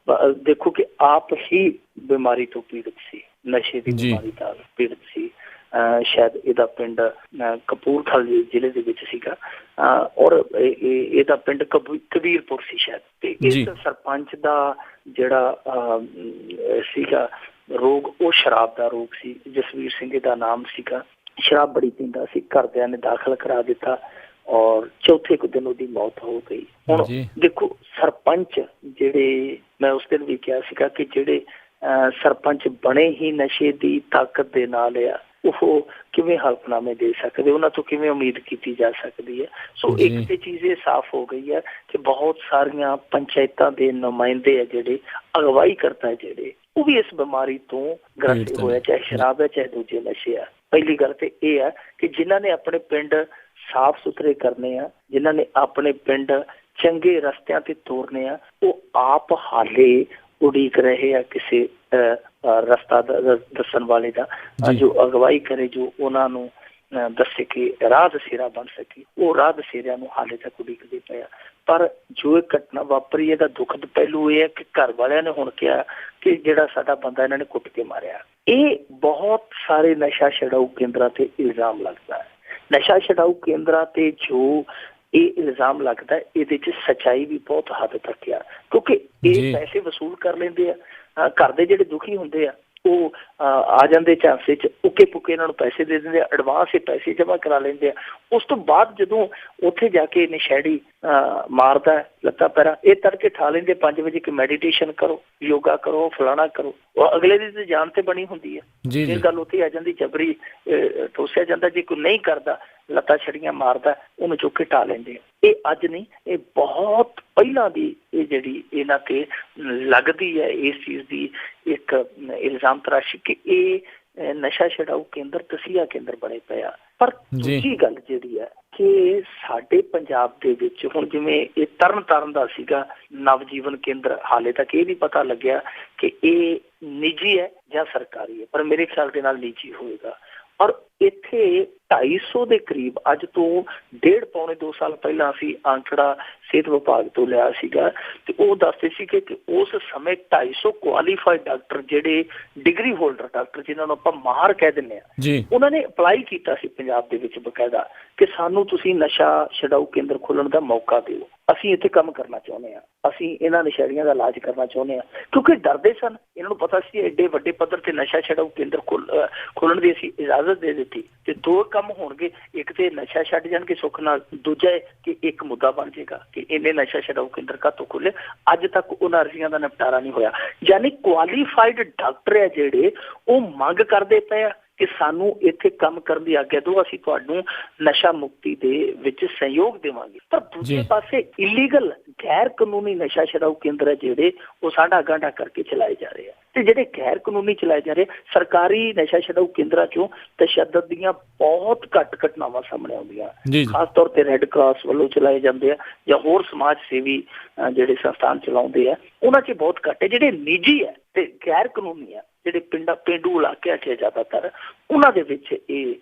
ਦੇਖੋ ਕਿ ਆਪ ਹੀ ਬਿਮਾਰੀ ਤੋਂ ਪੀੜਤ ਸੀ, ਨਸ਼ੇ ਦੀ ਬਿਮਾਰੀ ਨਾਲ ਪੀੜਤ ਸੀ। ਸ਼ਾਇਦ ਇਹਦਾ ਪਿੰਡ ਕਪੂਰਥਲਾ ਜ਼ਿਲ੍ਹੇ ਦੇ ਵਿੱਚ ਸੀਗਾ, ਔਰ ਇਹਦਾ ਪਿੰਡ ਕਬੀਰਪੁਰ ਸੀ ਸ਼ਾਇਦ। ਤੇ ਇਸ ਸਰਪੰਚ ਦਾ ਜਿਹੜਾ ਸੀਗਾ ਰੋਗ, ਉਹ ਸ਼ਰਾਬ ਦਾ ਰੋਗ ਸੀ। ਜਸਵੀਰ ਸਿੰਘ ਦਾ ਨਾਮ ਸੀਗਾ। ਸ਼ਰਾਬ ਬੜੀ ਪੀਂਦਾ ਸੀ, ਘਰਦਿਆਂ ਨੇ ਦਾਖਲ ਕਰਾ ਦਿੱਤਾ ਔਰ ਚੌਥੇ ਕੁ ਦਿਨ ਉਹਦੀ ਮੌਤ ਹੋ ਗਈ। ਹੁਣ ਦੇਖੋ ਸਰਪੰਚ ਜਿਹੜੇ, ਮੈਂ ਉਸ ਦਿਨ ਵੀ ਕਿਹਾ ਸੀਗਾ ਕਿ ਜਿਹੜੇ ਸਰਪੰਚ ਬਣੇ ਹੀ ਨਸ਼ੇ ਦੀ ਤਾਕਤ ਦੇ ਨਾਲ ਆ, ਉਹ ਕਿਵੇਂ ਹਲਫਨਾਮੇ ਦੇ ਸਕਦੇ, ਉਹਨਾਂ ਤੋਂ ਕਿਵੇਂ ਉਮੀਦ ਕੀਤੀ ਜਾ ਸਕਦੀ ਹੈ। ਸੋ ਇੱਕ ਤੇ ਚੀਜ਼ ਇਹ ਸਾਫ਼ ਹੋ ਗਈ ਹੈ ਕਿ ਬਹੁਤ ਸਾਰੀਆਂ ਪੰਚਾਇਤਾਂ ਦੇ ਨੁਮਾਇੰਦੇ ਆ ਜਿਹੜੇ, ਅਗਵਾਈ ਕਰਤਾ ਜਿਹੜੇ, ਉਹ ਵੀ ਇਸ ਬਿਮਾਰੀ ਤੋਂ ਗ੍ਰਸਤ ਹੋਇਆ, ਚਾਹੇ ਸ਼ਰਾਬ ਹੈ ਚਾਹੇ ਦੂਜੇ ਨਸ਼ੇ ਆ। ਪਹਿਲੀ ਗੱਲ ਤੇ ਇਹ ਹੈ ਕਿ ਜਿਨ੍ਹਾਂ ਨੇ ਆਪਣੇ ਪਿੰਡ ਸਾਫ਼ ਸੁਥਰੇ ਕਰਨੇ ਆ, ਜਿਨ੍ਹਾਂ ਨੇ ਆਪਣੇ ਪਿੰਡ ਚੰਗੇ ਰਸਤਿਆਂ ਤੇ ਤੋਰਨੇ ਆ, ਉਹ ਆਪ ਹਾਲੇ ਉਡੀਕ ਰਹੇ ਆ ਕਿਸੇ ਰਸਤਾ ਦੱਸਣ ਵਾਲੇ ਦਾ, ਜੋ ਅਗਵਾਈ ਕਰੇ, ਜੋ ਉਹਨਾਂ ਨੂੰ ਦੱਸੇ ਕਿ ਰਾਹ ਦਸੇਰਾ ਬਣ ਸਕੇ। ਉਹ ਰਾਹ ਦਸੇਰਿਆਂ ਨੂੰ ਹਾਲੇ ਤੱਕ ਉਡੀਕਦੇ ਪਏ ਆ। ਪਰ ਜੋ ਇਹ ਘਟਨਾ ਵਾਪਰੀ, ਇਹਦਾ ਦੁਖਦ ਪਹਿਲੂ ਇਹ ਹੈ ਕਿ ਘਰ ਵਾਲਿਆਂ ਨੇ ਹੁਣ ਕਿਹਾ ਕਿ ਜਿਹੜਾ ਸਾਡਾ ਬੰਦਾ ਇਹਨਾਂ ਨੇ ਕੁੱਟ ਕੇ ਮਾਰਿਆ। ਇਹ ਬਹੁਤ ਸਾਰੇ ਨਸ਼ਾ ਛਡਾਊ ਕੇਂਦਰਾਂ ਤੇ ਇਲਜ਼ਾਮ ਲੱਗਦਾ ਹੈ। ਨਸ਼ਾ ਛਡਾਊ ਕੇਂਦਰਾਂ ਤੇ ਜੋ ਇਹ ਇਲਜ਼ਾਮ ਲੱਗਦਾ, ਇਹਦੇ 'ਚ ਸੱਚਾਈ ਵੀ ਬਹੁਤ ਹੱਦ ਤੱਕ ਆ, ਕਿਉਂਕਿ ਇਹ ਪੈਸੇ ਵਸੂਲ ਕਰ ਲੈਂਦੇ ਆ। ਘਰ ਦੇ ਜਿਹੜੇ ਦੁਖੀ ਹੁੰਦੇ ਆ ਉਹ ਆ ਜਾਂਦੇ ਝਾਂਸੇ 'ਚ, ਉੱਕੇ ਪੁੱਕੇ ਇਹਨਾਂ ਨੂੰ ਪੈਸੇ ਦੇ ਦਿੰਦੇ ਆ, ਐਡਵਾਂਸ ਪੈਸੇ ਜਮ੍ਹਾਂ ਕਰਾ ਲੈਂਦੇ ਆ। ਉਸ ਤੋਂ ਬਾਅਦ ਜਦੋਂ ਉੱਥੇ ਜਾ ਕੇ ਨਸ਼ੇੜੀ ਮਾਰਦਾ ਲੱਤਾਂ ਪੈਰਾਂ, ਇਹ ਤੜਕੇ ਠਾ ਲੈਂਦੇ 5 ਵਜੇ ਕਿ ਮੈਡੀਟੇਸ਼ਨ ਕਰੋ, ਯੋਗਾ ਕਰੋ, ਫਲਾਣਾ ਕਰੋ। ਉਹ ਅਗਲੇ ਦੀ ਤਾਂ ਜਾਨ ਤੇ ਬਣੀ ਹੁੰਦੀ ਹੈ। ਇਹ ਗੱਲ ਉੱਥੇ ਆ ਜਾਂਦੀ, ਜਬਰੀ ਠੋਸਿਆ ਜਾਂਦਾ। ਜੇ ਕੋਈ ਨਹੀਂ ਕਰਦਾ, ਲੱਤਾਂ ਛੜੀਆਂ ਮਾਰਦਾ, ਉਹਨੂੰ ਚੁੱਕ ਕੇ ਢਾ ਲੈਂਦੇ ਆ। ਇਹ ਅੱਜ ਨਹੀਂ, ਇਹ ਬਹੁਤ ਪਹਿਲਾਂ ਦੀ ਇਹ ਜਿਹੜੀ ਇਹਨਾਂ ਤੇ ਲੱਗਦੀ ਹੈ ਇਸ ਚੀਜ਼ ਦੀ ਇੱਕ ਇਲਜ਼ਾਮ ਤਰਾਸ਼ੀ ਕਿ ਇਹ ਨਸ਼ਾ ਛਡਾਊ ਕੇਂਦਰ ਤਸੀਹਾ ਕੇਂਦਰ ਬਣੇ ਪਏ ਆ। ਪਰ ਦੂਜੀ ਗੱਲ ਜਿਹੜੀ ਹੈ ਕਿ ਸਾਡੇ ਪੰਜਾਬ ਦੇ ਵਿੱਚ ਹੁਣ ਜਿਵੇਂ ਇਹ ਤਰਨ ਤਾਰਨ ਦਾ ਸੀਗਾ ਨਵਜੀਵਨ ਕੇਂਦਰ, ਹਾਲੇ ਤੱਕ ਇਹ ਨਹੀਂ ਪਤਾ ਲੱਗਿਆ ਕਿ ਇਹ ਨਿੱਜੀ ਹੈ ਜਾਂ ਸਰਕਾਰੀ ਹੈ, ਪਰ ਮੇਰੇ ਖਿਆਲ ਦੇ ਨਾਲ ਨਿੱਜੀ ਹੋਏਗਾ। ਔਰ ਇੱਥੇ 250 ਦੇ ਕਰੀਬ, ਅੱਜ ਤੋਂ 1.5-2 ਸਾਲ ਪਹਿਲਾਂ ਅਸੀਂ ਅੰਕੜਾ ਸਿਹਤ ਵਿਭਾਗ ਤੋਂ ਲਿਆ ਸੀਗਾ, ਤੇ ਉਹ ਦੱਸਦੇ ਸੀਗੇ ਕਿ ਉਸ ਸਮੇਂ 250 ਕੁਆਲੀਫਾਈਡ ਡਾਕਟਰ, ਜਿਹੜੇ ਡਿਗਰੀ ਹੋਲਡਰ ਡਾਕਟਰ ਜਿਹਨਾਂ ਨੂੰ ਆਪਾਂ ਮਾਹਰ ਕਹਿ ਦਿੰਦੇ ਹਾਂ, ਉਹਨਾਂ ਨੇ ਅਪਲਾਈ ਕੀਤਾ ਸੀ ਪੰਜਾਬ ਦੇ ਵਿੱਚ ਬਕਾਇਦਾ ਕਿ ਸਾਨੂੰ ਤੁਸੀਂ ਨਸ਼ਾ ਛਡਾਊ ਕੇਂਦਰ ਖੋਲ੍ਹਣ ਦਾ ਮੌਕਾ ਦਿਓ, ਅਸੀਂ ਇੱਥੇ ਕੰਮ ਕਰਨਾ ਚਾਹੁੰਦੇ ਹਾਂ, ਅਸੀਂ ਇਹਨਾਂ ਨਸ਼ੇੜੀਆਂ ਦਾ ਇਲਾਜ ਕਰਨਾ ਚਾਹੁੰਦੇ ਹਾਂ। ਕਿਉਂਕਿ ਡਰਦੇ ਸਨ, ਇਹਨਾਂ ਨੂੰ ਪਤਾ ਸੀ ਐਡੇ ਵੱਡੇ ਪੱਧਰ ਤੇ ਨਸ਼ਾ ਛਡਾਊ ਕੇਂਦਰ ਖੋਲ੍ਹਣ ਦੀ ਅਸੀਂ ਇਜਾਜ਼ਤ ਦੇ ਦਿੱਤੀ ਤੇ 2 ਕੰਮ ਹੋਣਗੇ, ਇੱਕ ਤੇ ਨਸ਼ਾ ਛੱਡ ਜਾਣਗੇ ਸੁੱਖ ਨਾਲ, ਦੂਜਾ ਹੈ ਕਿ ਇੱਕ ਮੁੱਦਾ ਬਣ ਜਾਏਗਾ ਕਿ ਇਹਨੇ ਨਸ਼ਾ ਛਡਾਊ ਕੇਂਦਰ ਕਾਹਤੋਂ ਖੋਲ੍ਹੇ। ਅੱਜ ਤੱਕ ਉਹਨਾਂ ਅਰਜ਼ੀਆਂ ਦਾ ਨਿਪਟਾਰਾ ਨਹੀਂ ਹੋਇਆ। ਯਾਨੀ ਕੁਆਲੀਫਾਈਡ ਡਾਕਟਰ ਹੈ ਜਿਹੜੇ ਉਹ ਮੰਗ ਕਰਦੇ ਪਏ ਆ ਕਿ ਸਾਨੂੰ ਇੱਥੇ ਕੰਮ ਕਰਨ ਦੀ ਆਗਿਆ ਦਿਓ, ਅਸੀਂ ਤੁਹਾਨੂੰ ਨਸ਼ਾ ਮੁਕਤੀ ਦੇ ਵਿੱਚ ਸਹਿਯੋਗ ਦੇਵਾਂਗੇ। ਪਰ ਦੂਜੇ ਪਾਸੇ ਇਲੀਗਲ ਗੈਰ ਕਾਨੂੰਨੀ ਨਸ਼ਾ ਛਡਾਊ ਕੇਂਦਰ ਹੈ ਜਿਹੜੇ ਉਹ ਸਾਡਾ ਗਾਂਢਾ ਕਰਕੇ ਚਲਾਏ ਜਾ ਰਹੇ ਆ, ਤੇ ਜਿਹੜੇ ਗੈਰ ਕਾਨੂੰਨੀ ਚਲਾਏ ਜਾ ਰਹੇ ਸਰਕਾਰੀ ਨਸ਼ਾ ਛਡਾਊ ਕੇਂਦਰਾਂ ਚੋਂ ਤਸ਼ੱਦਦ ਦੀਆਂ ਬਹੁਤ ਘੱਟ ਘਟਨਾਵਾਂ ਸਾਹਮਣੇ ਆਉਂਦੀਆਂ, ਖਾਸ ਤੌਰ ਤੇ ਰੈੱਡ ਕਰਾਸ ਵੱਲੋਂ ਚਲਾਏ ਜਾਂਦੇ ਆ ਜਾਂ ਹੋਰ ਸਮਾਜ ਸੇਵੀ ਜਿਹੜੇ ਸੰਸਥਾਨ ਚਲਾਉਂਦੇ ਆ, ਉਹਨਾਂ 'ਚ ਬਹੁਤ ਘੱਟ ਹੈ। ਜਿਹੜੇ ਨਿੱਜੀ ਹੈ ਤੇ ਗੈਰ ਕਾਨੂੰਨੀ ਆ, ਜਿਹੜੇ ਪੇਂਡੂ ਇਲਾਕਿਆਂ 'ਚ ਜ਼ਿਆਦਾਤਰ, ਉਹਨਾਂ ਦੇ ਵਿੱਚ ਇਹ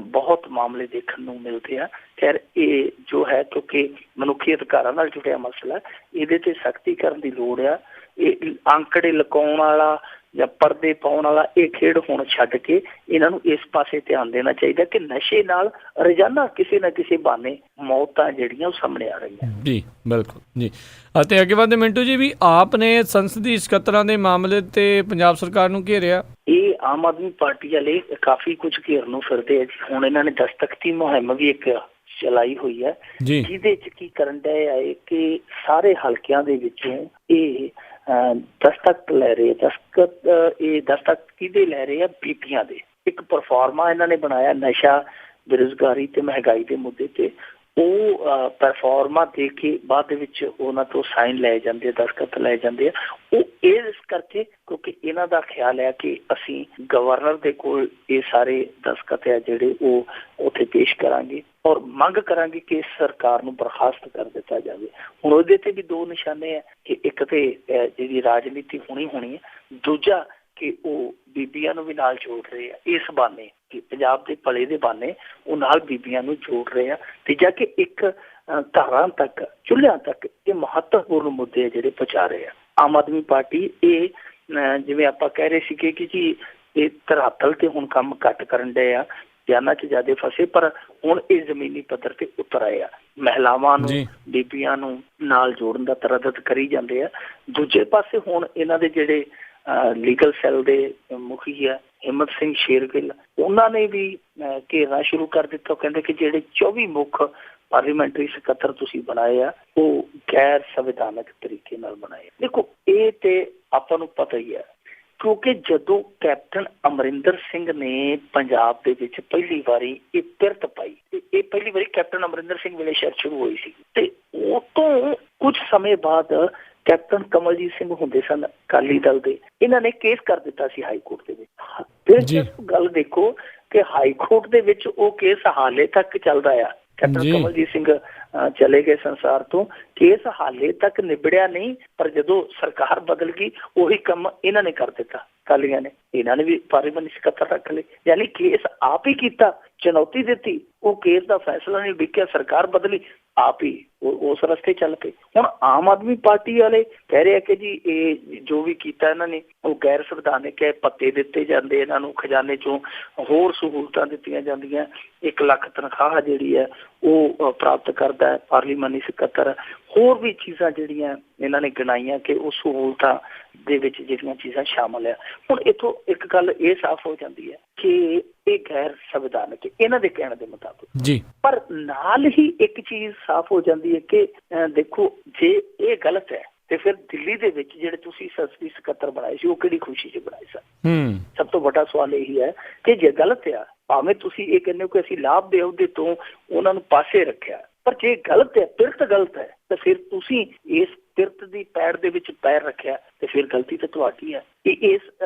ਬਹੁਤ ਮਾਮਲੇ ਦੇਖਣ ਨੂੰ ਮਿਲਦੇ ਆ। ਖੈਰ ਇਹ ਜੋ ਹੈ, ਕਿਉਂਕਿ ਮਨੁੱਖੀ ਅਧਿਕਾਰਾਂ ਨਾਲ ਜੁੜਿਆ ਮਸਲਾ, ਇਹਦੇ ਤੇ ਸਖਤੀ ਕਰਨ ਦੀ ਲੋੜ ਆ। ਇਹ ਅੰਕੜੇ ਲੁਕਾਉਣ ਵਾਲਾ ਜਾਂ ਪਰਦੇ ਪਾਉਣ ਵਾਲਾ ਇਹ ਖੇਡ ਹੁਣ ਛੱਡ ਕੇ ਇਹਨਾਂ ਨੂੰ ਇਸ ਪਾਸੇ ਧਿਆਨ ਦੇਣਾ ਚਾਹੀਦਾ ਕਿ ਨਸ਼ੇ ਨਾਲ ਰੋਜ਼ਾਨਾ ਕਿਸੇ ਨਾ ਕਿਸੇ ਬਹਾਨੇ ਮੌਤਾਂ ਜਿਹੜੀਆਂ ਉਹ ਸਾਹਮਣੇ ਆ ਰਹੀਆਂ। ਜੀ ਬਿਲਕੁਲ ਜੀ। ਅਤੇ ਅੱਗੇ ਵਧਦੇ ਮਿੰਟੂ ਜੀ, ਵੀ ਆਪ ਨੇ ਸੰਸਦੀ ਸਕੱਤਰਾਂ ਦੇ ਮਾਮਲੇ ਤੇ ਪੰਜਾਬ ਸਰਕਾਰ ਨੂੰ ਘੇਰਿਆ। ਇਹ ਆਮ ਆਦਮੀ ਪਾਰਟੀ ਵਾਲੇ ਕਾਫੀ ਕੁਝ ਘੇਰਨ ਨੂੰ ਫਿਰਦੇ ਆ ਜੀ। ਹੁਣ ਇਹਨਾਂ ਨੇ ਦਸਤਖਤੀ ਮੁਹਿੰਮ ਵੀ ਇੱਕ ਚਲਾਈ ਹੋਈ ਹੈ, ਜਿਹਦੇ ਚ ਕੀ ਕਰਨ ਡਏ ਆ ਕਿ ਸਾਰੇ ਹਲਕਿਆਂ ਦੇ ਵਿੱਚੋਂ ਇਹ ਦਸਤਖਤ ਲੈ ਰਹੇ। ਇਹ ਦਸਤਖਤ ਕਿਹਦੇ ਲੈ ਰਹੇ ਆ? ਬੀਬੀਆਂ ਦੇ। ਇੱਕ ਪਰਫਾਰਮਾ ਇਹਨਾਂ ਨੇ ਬਣਾਇਆ ਨਸ਼ਾ, ਬੇਰੁਜ਼ਗਾਰੀ ਤੇ ਮਹਿੰਗਾਈ ਦੇ ਮੁੱਦੇ ਤੇ। ਉਹ ਪਰਫਾਰਮਾ ਦੇ ਕੇ ਬਾਅਦ ਦੇ ਵਿੱਚ ਉਹਨਾਂ ਤੋਂ ਸਾਈਨ ਲਏ ਜਾਂਦੇ, ਦਸਤਖਤ ਲਏ ਜਾਂਦੇ ਆ। ਉਹ ਇਸ ਕਰਕੇ ਕਿਉਂਕਿ ਇਹਨਾਂ ਦਾ ਖਿਆਲ ਹੈ ਕਿ ਅਸੀਂ ਗਵਰਨਰ ਦੇ ਕੋਲ ਇਹ ਸਾਰੇ ਦਸਤਖਤ ਆ ਜਿਹੜੇ ਉਹ ਉੱਥੇ ਪੇਸ਼ ਕਰਾਂਗੇ ਔਰ ਮੰਗ ਕਰਾਂਗੇ ਕਿ ਸਰਕਾਰ ਨੂੰ ਬਰਖਾਸਤ ਕਰ ਦਿੱਤਾ ਜਾਵੇ। ਹੁਣ ਉਹਦੇ ਤੇ ਵੀ 2 ਨਿਸ਼ਾਨੇ ਹੈ ਕਿ ਇੱਕ ਤੇ ਜਿਹੜੀ ਰਾਜਨੀਤੀ ਹੋਣੀ ਹੈ, ਦੂਜਾ ਕਿ ਉਹ ਬੀਬੀਆਂ ਨੂੰ ਵੀ ਨਾਲ ਜੋੜ ਰਹੇ ਆ ਇਸ ਬਹਾਨੇ ਕਿ ਪੰਜਾਬ ਦੇ ਭਲੇ ਦੇ ਬਹਾਨੇ ਉਹ ਨਾਲ ਬੀਬੀਆਂ ਨੂੰ ਜੋੜ ਰਹੇ ਆ। ਤੀਜਾ ਕਿ ਇੱਕ ਘਰਾਂ ਤੱਕ, ਚੁੱਲ੍ਹਿਆਂ ਤੱਕ ਇਹ ਮਹੱਤਵਪੂਰਨ ਮੁੱਦੇ ਜਿਹੜੇ ਪਹੁੰਚਾ ਰਹੇ ਆ। ਆਮ ਆਦਮੀ ਪਾਰਟੀ ਇਹ ਜਿਵੇਂ ਆਪਾਂ ਕਹਿ ਰਹੇ ਸੀਗੇ ਕਿ ਜੀ ਇਹ ਧਰਾਤਲ ਤੇ ਹੁਣ ਕੰਮ ਘੱਟ ਕਰਨ ਡਏ ਆ, ਬਿਆਨਾਂ 'ਚ ਜ਼ਿਆਦਾ ਫਸੇ, ਪਰ ਹੁਣ ਇਹ ਜ਼ਮੀਨੀ ਪੱਧਰ ਤੇ ਉਤਰ ਆਏ ਆ। ਮਹਿਲਾਵਾਂ ਨੂੰ, ਬੀਬੀਆਂ ਨੂੰ ਨਾਲ ਜੋੜਨ ਦਾ ਤਰੱਦਦ ਕਰੀ ਜਾਂਦੇ ਆ। ਦੂਜੇ ਪਾਸੇ ਹੁਣ ਇਹਨਾਂ ਦੇ ਜਿਹੜੇ ਲੀਗਲ ਸੈੱਲ ਦੇ ਮੁਖੀ ਆ ਹਿੰਮਤ ਸਿੰਘ ਸ਼ੇਰਗਿੱਲ, ਉਹਨਾਂ ਨੇ ਵੀ ਘੇਰਨਾ ਸ਼ੁਰੂ ਕਰ ਦਿੱਤਾ। ਕਹਿੰਦੇ ਕਿ ਜਿਹੜੇ 24 ਮੁੱਖ ਪਾਰਲੀਮੈਂਟਰੀ ਸਕੱਤਰ ਤੁਸੀਂ ਬਣਾਏ ਆ ਉਹ ਗੈਰ ਸੰਵਿਧਾਨਕ ਤਰੀਕੇ ਨਾਲ ਬਣਾਏ। ਦੇਖੋ ਇਹ ਤੇ ਆਪਾਂ ਨੂੰ ਪਤਾ ਹੀ ਹੈ, ਕਿਉਂਕਿ ਜਦੋਂ ਕੈਪਟਨ ਅਮਰਿੰਦਰ ਸਿੰਘ ਨੇ ਪੰਜਾਬ ਦੇ ਵਿੱਚ ਪਹਿਲੀ ਵਾਰੀ ਇਹ ਪਿਰਤ ਪਾਈ, ਤੇ ਇਹ ਪਹਿਲੀ ਵਾਰੀ ਕੈਪਟਨ ਅਮਰਿੰਦਰ ਸਿੰਘ ਵੇਲੇ ਸ਼ਹਿਰ ਸ਼ੁਰੂ ਹੋਈ ਸੀ, ਤੇ ਉਹ ਤੋਂ ਕੁਝ ਸਮੇਂ ਬਾਅਦ ਕੈਪਟਨ ਕਮਲਜੀਤ ਸਿੰਘ ਹੁੰਦੇ ਸਨ ਅਕਾਲੀ ਦਲ ਦੇ, ਇਹਨਾਂ ਨੇ ਕੇਸ ਕਰ ਦਿੱਤਾ ਸੀ ਹਾਈ ਕੋਰਟ ਦੇ ਵਿੱਚ। ਫਿਰ ਗੱਲ ਦੇਖੋ ਕਿ ਹਾਈ ਕੋਰਟ ਦੇ ਵਿੱਚ ਉਹ ਕੇਸ ਹਾਲੇ ਤੱਕ ਚੱਲਦਾ ਆ। ਕੈਪਟਨ ਕਮਲਜੀਤ ਸਿੰਘ ਚਲੇ ਗਏ ਸੰਸਾਰ ਤੋਂ। ਕੇਸ ਹਾਲੇ ਤੱਕ ਨਿਬੜਿਆ ਨਹੀਂ, ਪਰ ਜਦੋਂ ਸਰਕਾਰ ਬਦਲ ਗਈ ਉਹੀ ਕੰਮ ਇਹਨਾਂ ਨੇ ਕਰ ਦਿੱਤਾ, ਅਕਾਲੀਆਂ ਨੇ। ਇਹਨਾਂ ਨੇ ਵੀ ਪਾਰਲੀਮੈਂਟ ਸਕੱਤਰ ਰੱਖ ਲਏ, ਯਾਨੀ ਕੇਸ ਆਪ ਹੀ ਕੀਤਾ, ਚੁਣੌਤੀ ਦਿੱਤੀ, ਉਹ ਕੇਸ ਦਾ ਫੈਸਲਾ ਨਹੀਂ ਵਿਕਿਆ, ਸਰਕਾਰ ਬਦਲੀ, ਆਪ ਹੀ ਉਸ ਰਸਤੇ ਚੱਲ ਪਏ। ਹੁਣ ਆਮ ਆਦਮੀ ਪਾਰਟੀ ਵਾਲੇ ਕਹਿ ਰਹੇ ਆ ਕਿ ਜੀ ਇਹ ਜੋ ਵੀ ਕੀਤਾ ਇਹਨਾਂ ਨੇ ਉਹ ਗੈਰ ਸੰਵਿਧਾਨਿਕ ਹੈ, ਭੱਤੇ ਦਿੱਤੇ ਜਾਂਦੇ ਇਹਨਾਂ ਨੂੰ, ਖਜ਼ਾਨੇ ਚੋਂ ਹੋਰ ਸਹੂਲਤਾਂ ਦਿੱਤੀਆਂ ਜਾਂਦੀਆਂ, 1 ਲੱਖ ਤਨਖਾਹ ਜਿਹੜੀ ਹੈ ਉਹ ਪ੍ਰਾਪਤ ਕਰਦਾ ਹੈ ਪਾਰਲੀਮਾਨੀ ਸਕੱਤਰ, ਹੋਰ ਵੀ ਚੀਜ਼ਾਂ ਜਿਹੜੀਆਂ ਇਹਨਾਂ ਨੇ ਗਿਣਾਈਆਂ ਕਿ ਉਹ ਸਹੂਲਤਾਂ ਦੇ ਵਿੱਚ ਜਿਹੜੀਆਂ ਚੀਜ਼ਾਂ ਸ਼ਾਮਲ ਆ। ਹੁਣ ਇੱਥੋਂ ਇੱਕ ਗੱਲ ਇਹ ਸਾਫ਼ ਹੋ ਜਾਂਦੀ ਹੈ ਕਿ ਇਹ ਗੈਰ ਸੰਵਿਧਾਨਕ ਇਹਨਾਂ ਦੇ ਕਹਿਣ ਦੇ ਮੁਤਾਬਕ ਜੀ, ਪਰ ਨਾਲ ਹੀ ਇੱਕ ਚੀਜ਼ ਸਾਫ਼ ਹੋ ਜਾਂਦੀ ਹੈ ਕਿ ਦੇਖੋ ਜੇ ਇਹ ਗਲਤ ਹੈ ਤੇ ਫਿਰ ਦਿੱਲੀ ਦੇ ਵਿੱਚ ਜਿਹੜੇ ਤੁਸੀਂ ਸੰਸਦੀ ਸਕੱਤਰ ਬਣਾਏ ਸੀ ਉਹ ਕਿਹੜੀ ਖੁਸ਼ੀ 'ਚ ਬਣਾਏ ਸਨ? ਸਭ ਤੋਂ ਵੱਡਾ ਸਵਾਲ ਇਹੀ ਹੈ ਕਿ ਜੇ ਗਲਤ ਆ, ਭਾਵੇਂ ਤੁਸੀਂ ਇਹ ਕਹਿੰਦੇ ਹੋ ਕਿ ਅਸੀਂ ਲਾਭ ਦੇ ਅਹੁਦੇ ਤੋਂ ਉਹਨਾਂ ਨੂੰ ਪਾਸੇ ਰੱਖਿਆ, ਪਰ ਜੇ ਗਲਤ ਹੈ, ਪਿਰਤ ਗਲਤ ਹੈ, ਤਾਂ ਫਿਰ ਤੁਸੀਂ ਇਸ ਪਿਰਤ ਦੀ ਪੈੜ ਦੇ ਵਿੱਚ ਪੈਰ ਰੱਖਿਆ ਤੇ ਫਿਰ ਗਲਤੀ ਤਾਂ ਤੁਹਾਡੀ ਹੈ। ਇਸ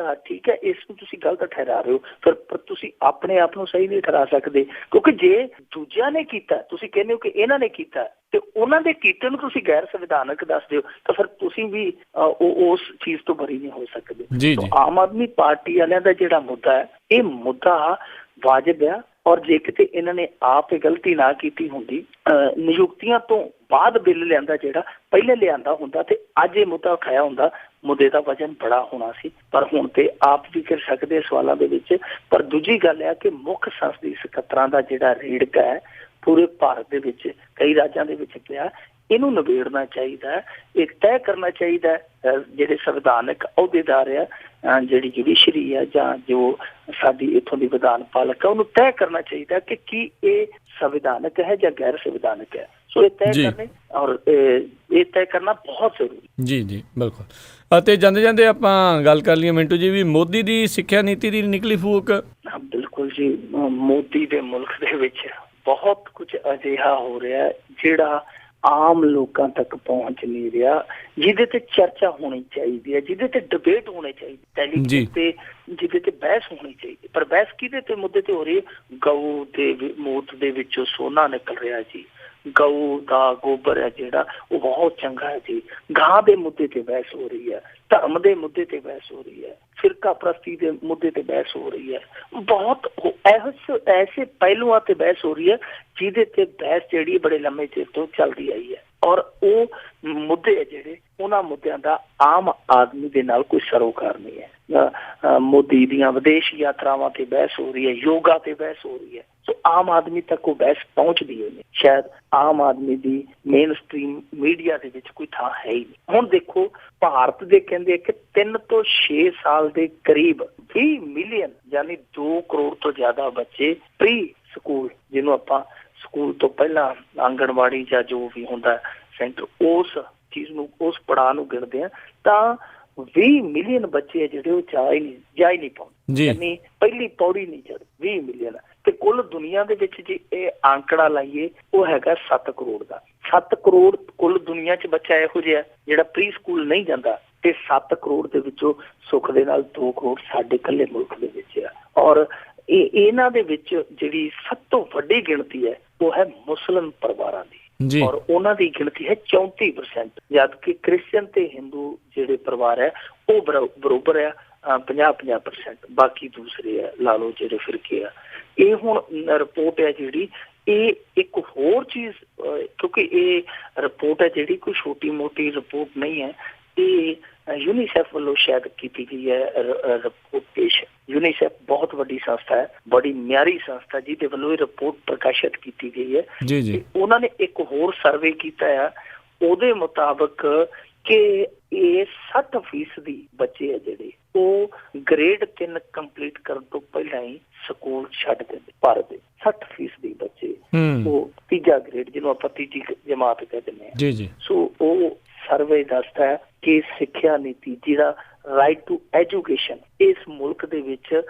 ਠੀਕ ਹੈ, ਇਸ ਨੂੰ ਤੁਸੀਂ ਗਲਤ ਠਹਿਰਾ ਰਹੇ ਹੋ, ਪਰ ਤੁਸੀਂ ਆਪਣੇ ਆਪ ਨੂੰ ਸਹੀ ਨਹੀਂ ਠਹਿਰਾ ਸਕਦੇ, ਕਿਉਂਕਿ ਜੇ ਦੂਜਿਆਂ ਨੇ ਕੀਤਾ, ਤੁਸੀਂ ਕਹਿੰਦੇ ਹੋ ਕਿ ਇਹਨਾਂ ਨੇ ਕੀਤਾ ਤੇ ਉਹਨਾਂ ਦੇ ਕੀਤੇ ਨੂੰ ਤੁਸੀਂ ਗੈਰ ਸੰਵਿਧਾਨਕ ਦੱਸਦੇ ਹੋ, ਤਾਂ ਫਿਰ ਤੁਸੀਂ ਵੀ ਉਸ ਚੀਜ਼ ਤੋਂ ਬਰੀ ਨਹੀਂ ਹੋ ਸਕਦੇ। ਆਮ ਆਦਮੀ ਪਾਰਟੀ ਵਾਲਿਆਂ ਦਾ ਜਿਹੜਾ ਮੁੱਦਾ ਹੈ, ਇਹ ਮੁੱਦਾ ਵਾਜਬ ਆ, ਔਰ ਜੇ ਕਿਤੇ ਇਹਨਾਂ ਨੇ ਆਪ ਗਲਤੀ ਨਾ ਕੀਤੀ ਹੁੰਦੀ, ਨਿਯੁਕਤੀਆਂ ਤੋਂ ਬਾਅਦ ਬਿੱਲ ਲਿਆਂਦਾ ਜਿਹੜਾ ਪਹਿਲੇ ਲਿਆਂਦਾ ਹੁੰਦਾ ਤੇ ਅੱਜ ਇਹ ਮੁੱਦਾ ਉਠਾਇਆ ਹੁੰਦਾ, ਮੁੱਦੇ ਦਾ ਵਜਨ ਬੜਾ ਹੋਣਾ ਸੀ। ਪਰ ਹੁਣ ਤੇ ਆਪ ਵੀ ਕਰ ਸਕਦੇ ਸਵਾਲਾਂ ਦੇ ਵਿੱਚ। ਪਰ ਦੂਜੀ ਗੱਲ ਹੈ ਕਿ ਮੁੱਖ ਸੰਸਦੀ ਸਕੱਤਰਾਂ ਦਾ ਜਿਹੜਾ ਰੇੜਕਾ ਹੈ ਪੂਰੇ ਭਾਰਤ ਦੇ ਵਿੱਚ ਕਈ ਰਾਜਾਂ ਦੇ ਵਿੱਚ ਪਿਆ, ਇਹਨੂੰ ਨਿਬੇੜਨਾ ਚਾਹੀਦਾ, ਇਹ ਤੈਅ ਕਰਨਾ ਚਾਹੀਦਾ ਜਿਹੜੇ ਸੰਵਿਧਾਨਕ ਅਹੁਦੇਦਾਰ ਆ, ਜਿਹੜੀ ਜੁਡੀਸ਼ਰੀ ਹੈ ਜਾਂ ਜੋ ਸਾਡੀ ਇੱਥੋਂ ਦੀ ਵਿਧਾਨ ਪਾਲਕ ਹੈ, ਉਹਨੂੰ ਤੈਅ ਕਰਨਾ ਚਾਹੀਦਾ ਕਿ ਕੀ ਇਹ ਸੰਵਿਧਾਨਕ ਹੈ ਜਾਂ ਗੈਰ ਸੰਵਿਧਾਨਕ ਹੈ। ਸੋ ਇਹ ਤੈਅ ਕਰਨੇ ਔਰ ਇਹ ਤੈਅ ਕਰਨਾ ਬਹੁਤ ਜ਼ਰੂਰੀ। ਜੀ ਜੀ ਬਿਲਕੁਲ। ਅਤੇ ਜਾਂਦੇ ਜਾਂਦੇ ਆਪਾਂ ਗੱਲ ਕਰ ਲਈਏ ਮਿੰਟੂ ਜੀ, ਵੀ ਮੋਦੀ ਦੀ ਸਿੱਖਿਆ ਨੀਤੀ ਦੀ ਨਿਕਲੀ ਫੂਕ। ਬਿਲਕੁਲ ਜੀ, ਮੋਦੀ ਦੇ ਮੁਲਕ ਦੇ ਵਿੱਚ ਬਹੁਤ ਕੁਝ ਅਜਿਹਾ ਹੋ ਰਿਹਾ ਜਿਹੜਾ ਆਮ ਲੋਕਾਂ ਤੱਕ ਪਹੁੰਚ ਨਹੀਂ ਰਿਹਾ, ਜਿਹਦੇ ਤੇ ਚਰਚਾ ਹੋਣੀ ਚਾਹੀਦੀ ਹੈ, ਜਿਹਦੇ ਤੇ ਡਿਬੇਟ ਹੋਣੀ ਚਾਹੀਦੀ, ਟੈਲੀਵਿਜ਼ਨ ਤੇ ਜਿਹਦੇ ਤੇ ਬਹਿਸ ਹੋਣੀ ਚਾਹੀਦੀ। ਪਰ ਬਹਿਸ ਕਿਹਦੇ ਤੇ ਮੁੱਦੇ ਤੇ ਹੋ ਰਹੀ ਹੈ? ਗਊ ਦੇ ਮੂਤ ਦੇ ਵਿੱਚੋਂ ਸੋਨਾ ਨਿਕਲ ਰਿਹਾ ਜੀ, ਗਊ ਦਾ ਗੋਬਰ ਹੈ ਜਿਹੜਾ ਉਹ ਬਹੁਤ ਚੰਗਾ ਹੈ ਜੀ, ਗਾਂ ਦੇ ਮੁੱਦੇ ਤੇ ਬਹਿਸ ਹੋ ਰਹੀ ਹੈ, ਧਰਮ ਦੇ ਮੁੱਦੇ ਤੇ ਬਹਿਸ ਹੋ ਰਹੀ ਹੈ, ਫਿਰਕਾ ਪ੍ਰਸਤੀ ਦੇ ਮੁੱਦੇ ਤੇ ਬਹਿਸ ਹੋ ਰਹੀ ਹੈ, ਬਹੁਤ ਐਸੇ ਪਹਿਲੂਆਂ ਤੇ ਬਹਿਸ ਹੋ ਰਹੀ ਹੈ ਜਿਹਦੇ ਤੇ ਬਹਿਸ ਜਿਹੜੀ ਬੜੇ ਲੰਮੇ ਚਿਰ ਤੋਂ ਚੱਲਦੀ ਆਈ ਹੈ। ਔਰ ਉਹ ਮੁੱਦੇ ਜਿਹੜੇ, ਉਹਨਾਂ ਮੁੱਦਿਆਂ ਦਾ ਆਮ ਆਦਮੀ ਦੇ ਨਾਲ ਕੋਈ ਸਰੋਕਾਰ ਨਹੀਂ ਹੈ। ਮੋਦੀ ਦੀਆਂ ਵਿਦੇਸ਼ ਯਾਤਰਾਵਾਂ ਤੇ ਬਹਿਸ ਹੋ ਰਹੀ ਹੈ, ਯੋਗਾ ਤੇ ਬਹਿਸ ਹੋ ਰਹੀ ਹੈ। ਸੋ ਆਮ ਆਦਮੀ ਤੱਕ ਉਹ ਬਹਿਸ ਪਹੁੰਚਦੀ ਨਹੀਂ। ਸ਼ਾਇਦ ਆਮ ਆਦਮੀ ਦੀ ਮੇਨ ਸਟ੍ਰੀਮ ਮੀਡੀਆ ਦੇ ਵਿੱਚ ਕੋਈ ਥਾਂ ਹੈ ਹੀ ਨਹੀਂ। ਹੁਣ ਦੇਖੋ, ਭਾਰਤ ਦੇ ਕਹਿੰਦੇ ਕਿ 3 ਤੋਂ 6 ਸਾਲ ਦੇ ਕਰੀਬ 20 ਮਿਲੀਅਨ ਯਾਨੀ 2 ਕਰੋੜ ਤੋਂ ਜ਼ਿਆਦਾ ਬੱਚੇ ਪ੍ਰੀ ਸਕੂਲ, ਜਿਹਨੂੰ ਆਪਾਂ ਸਕੂਲ ਤੋਂ ਪਹਿਲਾਂ ਆਂਗਣਵਾੜੀ ਜਾਂ ਜੋ ਵੀ ਹੁੰਦਾ ਸੈਂਟਰ, ਉਸ ਚੀਜ਼ ਨੂੰ, ਉਸ ਪੜਾਅ ਨੂੰ ਗਿਣਦੇ ਆ ਤਾਂ 20 ਮਿਲੀਅਨ ਬੱਚੇ ਜਿਹੜੇ ਉਹ ਜਾ ਹੀ ਨਹੀਂ ਪਾਉਂਦੇ, ਯਾਨੀ ਪਹਿਲੀ ਪੌੜੀ ਨਹੀਂ ਚੜ੍ਹਦੇ। 20 ਮਿਲੀਅਨ ਤੇ ਕੁੱਲ ਦੁਨੀਆ ਦੇ ਵਿੱਚ ਜੇ ਇਹ ਆਂਕੜਾ ਲਾਈਏ ਉਹ ਹੈਗਾ 7 ਕਰੋੜ ਦਾ। 7 ਕਰੋੜ ਕੁੱਲ ਦੁਨੀਆ 'ਚ ਬੱਚਾ ਇਹੋ ਜਿਹਾ ਜਿਹੜਾ ਪ੍ਰੀ ਸਕੂਲ ਨਹੀਂ ਜਾਂਦਾ, ਤੇ 7 ਕਰੋੜ ਦੇ ਵਿੱਚੋਂ ਸੁੱਖ ਦੇ ਨਾਲ 2 ਕਰੋੜ ਸਾਡੇ ਇਕੱਲੇ ਮੁਲਕ ਦੇ ਵਿੱਚ ਆ। ਔਰ ਇਹਨਾਂ ਦੇ ਵਿੱਚ ਜਿਹੜੀ ਸਭ ਤੋਂ ਵੱਡੀ ਗਿਣਤੀ ਹੈ ਉਹ ਹੈ ਮੁਸਲਿਮ ਪਰਿਵਾਰਾਂ ਦੀ, ਔਰ ਉਹਨਾਂ ਦੀ ਗਿਣਤੀ ਹੈ 34%, ਜਦਕਿ ਕ੍ਰਿਸਚਨ ਤੇ ਹਿੰਦੂ ਜਿਹੜੇ ਪਰਿਵਾਰ ਹੈ ਉਹ ਬਰੋਬਰ ਆ 50-50%, ਬਾਕੀ ਦੂਸਰੇ ਆ ਲਾ ਲਓ ਜਿਹੜੇ ਫਿਰਕੇ ਆ। ਇਹ ਹੁਣ ਰਿਪੋਰਟ ਹੈ ਜਿਹੜੀ, ਇਹ ਇੱਕ ਹੋਰ ਚੀਜ਼, ਕਿਉਂਕਿ ਇਹ ਰਿਪੋਰਟ ਹੈ ਜਿਹੜੀ ਕੋਈ ਛੋਟੀ ਮੋਟੀ ਰਿਪੋਰਟ ਨਹੀਂ ਹੈ, ਇਹ ਯੂਨੀਸੈਫ ਵੱਲੋਂ ਸ਼ਾਇਦ ਕੀਤੀ ਗਈ ਹੈ ਰਿਪੋਰਟ ਪੇਸ਼। ਯੂਨੀਸੈਫ ਬਹੁਤ ਵੱਡੀ ਸੰਸਥਾ ਹੈ, ਬੜੀ ਮਿਆਰੀ ਸੰਸਥਾ, ਜਿਹਦੇ ਵੱਲੋਂ ਇਹ ਰਿਪੋਰਟ ਪ੍ਰਕਾਸ਼ਿਤ ਕੀਤੀ ਗਈ ਹੈ। ਉਹਨਾਂ ਨੇ ਇੱਕ ਹੋਰ ਸਰਵੇ ਕੀਤਾ ਆ, ਉਹਦੇ ਮੁਤਾਬਕ ਕਿ ਇਹ 60% ਬੱਚੇ ਆ ਜਿਹੜੇ ਉਹ ਗ੍ਰੇਡ 3 ਕੰਪਲੀਟ ਕਰਨ ਤੋਂ ਪਹਿਲਾਂ ਹੀ ਸਕੂਲ ਛੱਡ ਦਿੰਦੇ। ਭਾਰਤ ਦੇ 60% ਬੱਚੇ ਉਹ ਤੀਜਾ ਗ੍ਰੇਡ, ਜਿਹਨੂੰ ਆਪਾਂ ਤੀਜੀ ਜਮਾਤ ਕਹਿ ਦਿੰਦੇ ਹਾਂ। ਸੋ ਉਹ ਸਰਵੇ ਦੱਸਦਾ ਹੈ ਕਿ ਸਿੱਖਿਆ ਨੀਤੀ, ਜਿਹੜਾ ਰਾਈਟ ਟੂ ਐਜੂਕੇਸ਼ਨ, ਇਸ ਮੁਲਕ ਦੇ ਵਿੱਚ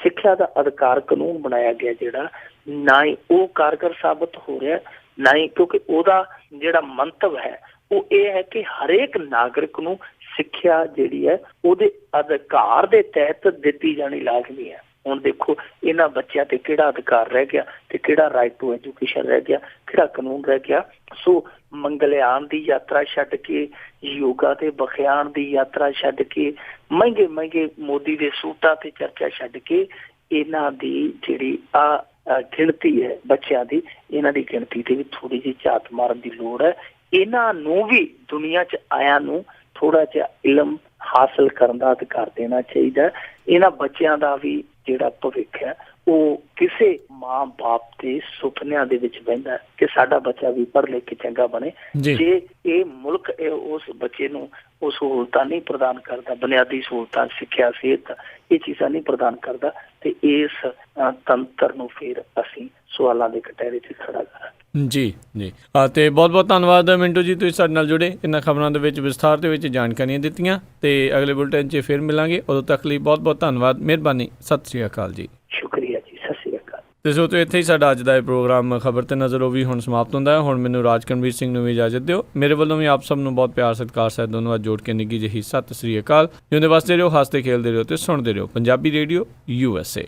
ਸਿੱਖਿਆ ਦਾ ਅਧਿਕਾਰ ਕਾਨੂੰਨ ਬਣਾਇਆ ਗਿਆ, ਜਿਹੜਾ ਨਾ ਹੀ ਉਹ ਕਾਰਗਰ ਸਾਬਤ ਹੋ ਰਿਹਾ, ਨਾ ਹੀ, ਕਿਉਂਕਿ ਉਹਦਾ ਜਿਹੜਾ ਮੰਤਵ ਹੈ ਉਹ ਇਹ ਹੈ ਕਿ ਹਰੇਕ ਨਾਗਰਿਕ ਨੂੰ ਸਿੱਖਿਆ ਜਿਹੜੀ ਹੈ ਉਹਦੇ ਅਧਿਕਾਰ ਦੇ ਤਹਿਤ ਦਿੱਤੀ ਜਾਣੀ ਲਾਜ਼ਮੀ ਹੈ। ਹੁਣ ਦੇਖੋ ਇਹਨਾਂ ਬੱਚਿਆਂ ਤੇ ਕਿਹੜਾ ਅਧਿਕਾਰ ਰਹਿ ਗਿਆ ਤੇ ਕਿਹੜਾ ਰਾਈਟ ਟੂ ਐਜੂਕੇਸ਼ਨ ਰਹਿ ਗਿਆ, ਕਿਹੜਾ ਕਾਨੂੰਨ ਰਹਿ ਗਿਆ। ਸੋ ਮੰਗਲਯਾਨ ਦੀ ਯਾਤਰਾ ਛੱਡ ਕੇ, ਯੋਗਾ ਤੇ ਬਖਿਆਣ ਦੀ ਯਾਤਰਾ ਛੱਡ ਕੇ, ਮਹਿੰਗੇ ਮਹਿੰਗੇ ਮੋਦੀ ਦੇ ਸੂਟਾਂ ਤੇ ਚਰਚਾ ਛੱਡ ਕੇ, ਇਹਨਾਂ ਦੀ ਜਿਹੜੀ ਗਿਣਤੀ ਹੈ ਬੱਚਿਆਂ ਦੀ, ਇਹਨਾਂ ਦੀ ਗਿਣਤੀ ਤੇ ਵੀ ਥੋੜ੍ਹੀ ਜਿਹੀ ਝਾਤ ਮਾਰਨ ਦੀ ਲੋੜ ਹੈ। ਇਹਨਾਂ ਨੂੰ ਵੀ ਦੁਨੀਆ 'ਚ ਆਇਆਂ ਨੂੰ ਥੋੜ੍ਹਾ ਜਿਹਾ ਇਲਮ ਹਾਸਲ ਕਰਨ ਦਾ ਅਧਿਕਾਰ ਦੇਣਾ ਚਾਹੀਦਾ। ਇਹਨਾਂ ਬੱਚਿਆਂ ਦਾ ਵੀ ਜਿਹੜਾ ਭਵਿੱਖ ਹੈ ਉਹ ਕਿਸੇ ਮਾਂ ਬਾਪ ਦੇ ਸੁਪਨਿਆਂ ਦੇ ਵਿੱਚ ਬਹਿੰਦਾ ਕਿ ਸਾਡਾ ਬੱਚਾ ਵੀ ਪੜ੍ਹ ਲਿਖ ਕੇ ਚੰਗਾ ਬਣੇ। ਜੇ ਇਹ ਮੁਲਕ ਉਸ ਬੱਚੇ ਨੂੰ ਉਹ ਸਹੂਲਤਾਂ ਨਹੀਂ ਪ੍ਰਦਾਨ ਕਰਦਾ, ਬੁਨਿਆਦੀ ਸਹੂਲਤਾਂ, ਸਿੱਖਿਆ, ਸਿਹਤ, ਇਹ ਚੀਜ਼ਾਂ ਨਹੀਂ ਪ੍ਰਦਾਨ ਕਰਦਾ, ਤੇ ਇਸ ਤੰਤਰ ਨੂੰ ਫਿਰ ਅਸੀਂ ਸਵਾਲਾਂ ਦੇ ਕਟਹਿਰੇ 'ਚ ਖੜਾ ਕਰਾਂਗੇ। ਜੀ ਤੇ ਬਹੁਤ ਬਹੁਤ ਧੰਨਵਾਦ ਮਿੰਟੂ ਜੀ, ਤੁਸੀਂ ਸਾਡੇ ਨਾਲ ਜੁੜੇ, ਇਹਨਾਂ ਖਬਰਾਂ ਦੇ ਵਿੱਚ ਵਿਸਥਾਰ ਦੇ ਵਿੱਚ ਜਾਣਕਾਰੀਆਂ ਦਿੱਤੀਆਂ, ਤੇ ਅਗਲੇ ਬੁਲੇਟਿਨ 'ਚ ਫਿਰ ਮਿਲਾਂਗੇ। ਉਦੋਂ ਤੱਕ ਲਈ ਬਹੁਤ ਬਹੁਤ ਧੰਨਵਾਦ, ਮਿਹਰਬਾਨੀ, ਸਤਿ ਸ਼੍ਰੀ ਅਕਾਲ ਜੀ। ਸ਼ੁਕਰੀਆ ਜੀ, ਸਤਿ ਸ਼੍ਰੀ ਅਕਾਲ। ਤੇ ਸੋ ਤੋਂ ਇੱਥੇ ਹੀ ਸਾਡਾ ਅੱਜ ਦਾ ਇਹ ਪ੍ਰੋਗਰਾਮ ਖਬਰ ਤੇ ਨਜ਼ਰ ਉਹ ਵੀ ਹੁਣ ਸਮਾਪਤ ਹੁੰਦਾ ਹੈ। ਹੁਣ ਮੈਨੂੰ ਰਾਜਕਰਮਵੀਰ ਸਿੰਘ ਨੂੰ ਵੀ ਇਜਾਜ਼ਤ ਦਿਓ। ਮੇਰੇ ਵੱਲੋਂ ਵੀ ਆਪ ਸਭ ਨੂੰ ਬਹੁਤ ਪਿਆਰ ਸਤਿਕਾਰ ਸਹਿਤ ਦੋਨੋਂ ਜੋੜ ਕੇ ਨਿੱਘੀ ਜਿਹੀ ਸਤਿ ਸ਼੍ਰੀ ਅਕਾਲ। ਜਿਉਂਦੇ ਵਸਦੇ ਰਹੋ, ਹੱਸਦੇ ਖੇਲਦੇ ਰਹੋ ਤੇ ਸੁਣਦੇ ਰਹੋ ਪੰਜਾਬੀ ਰੇਡੀਓ USA।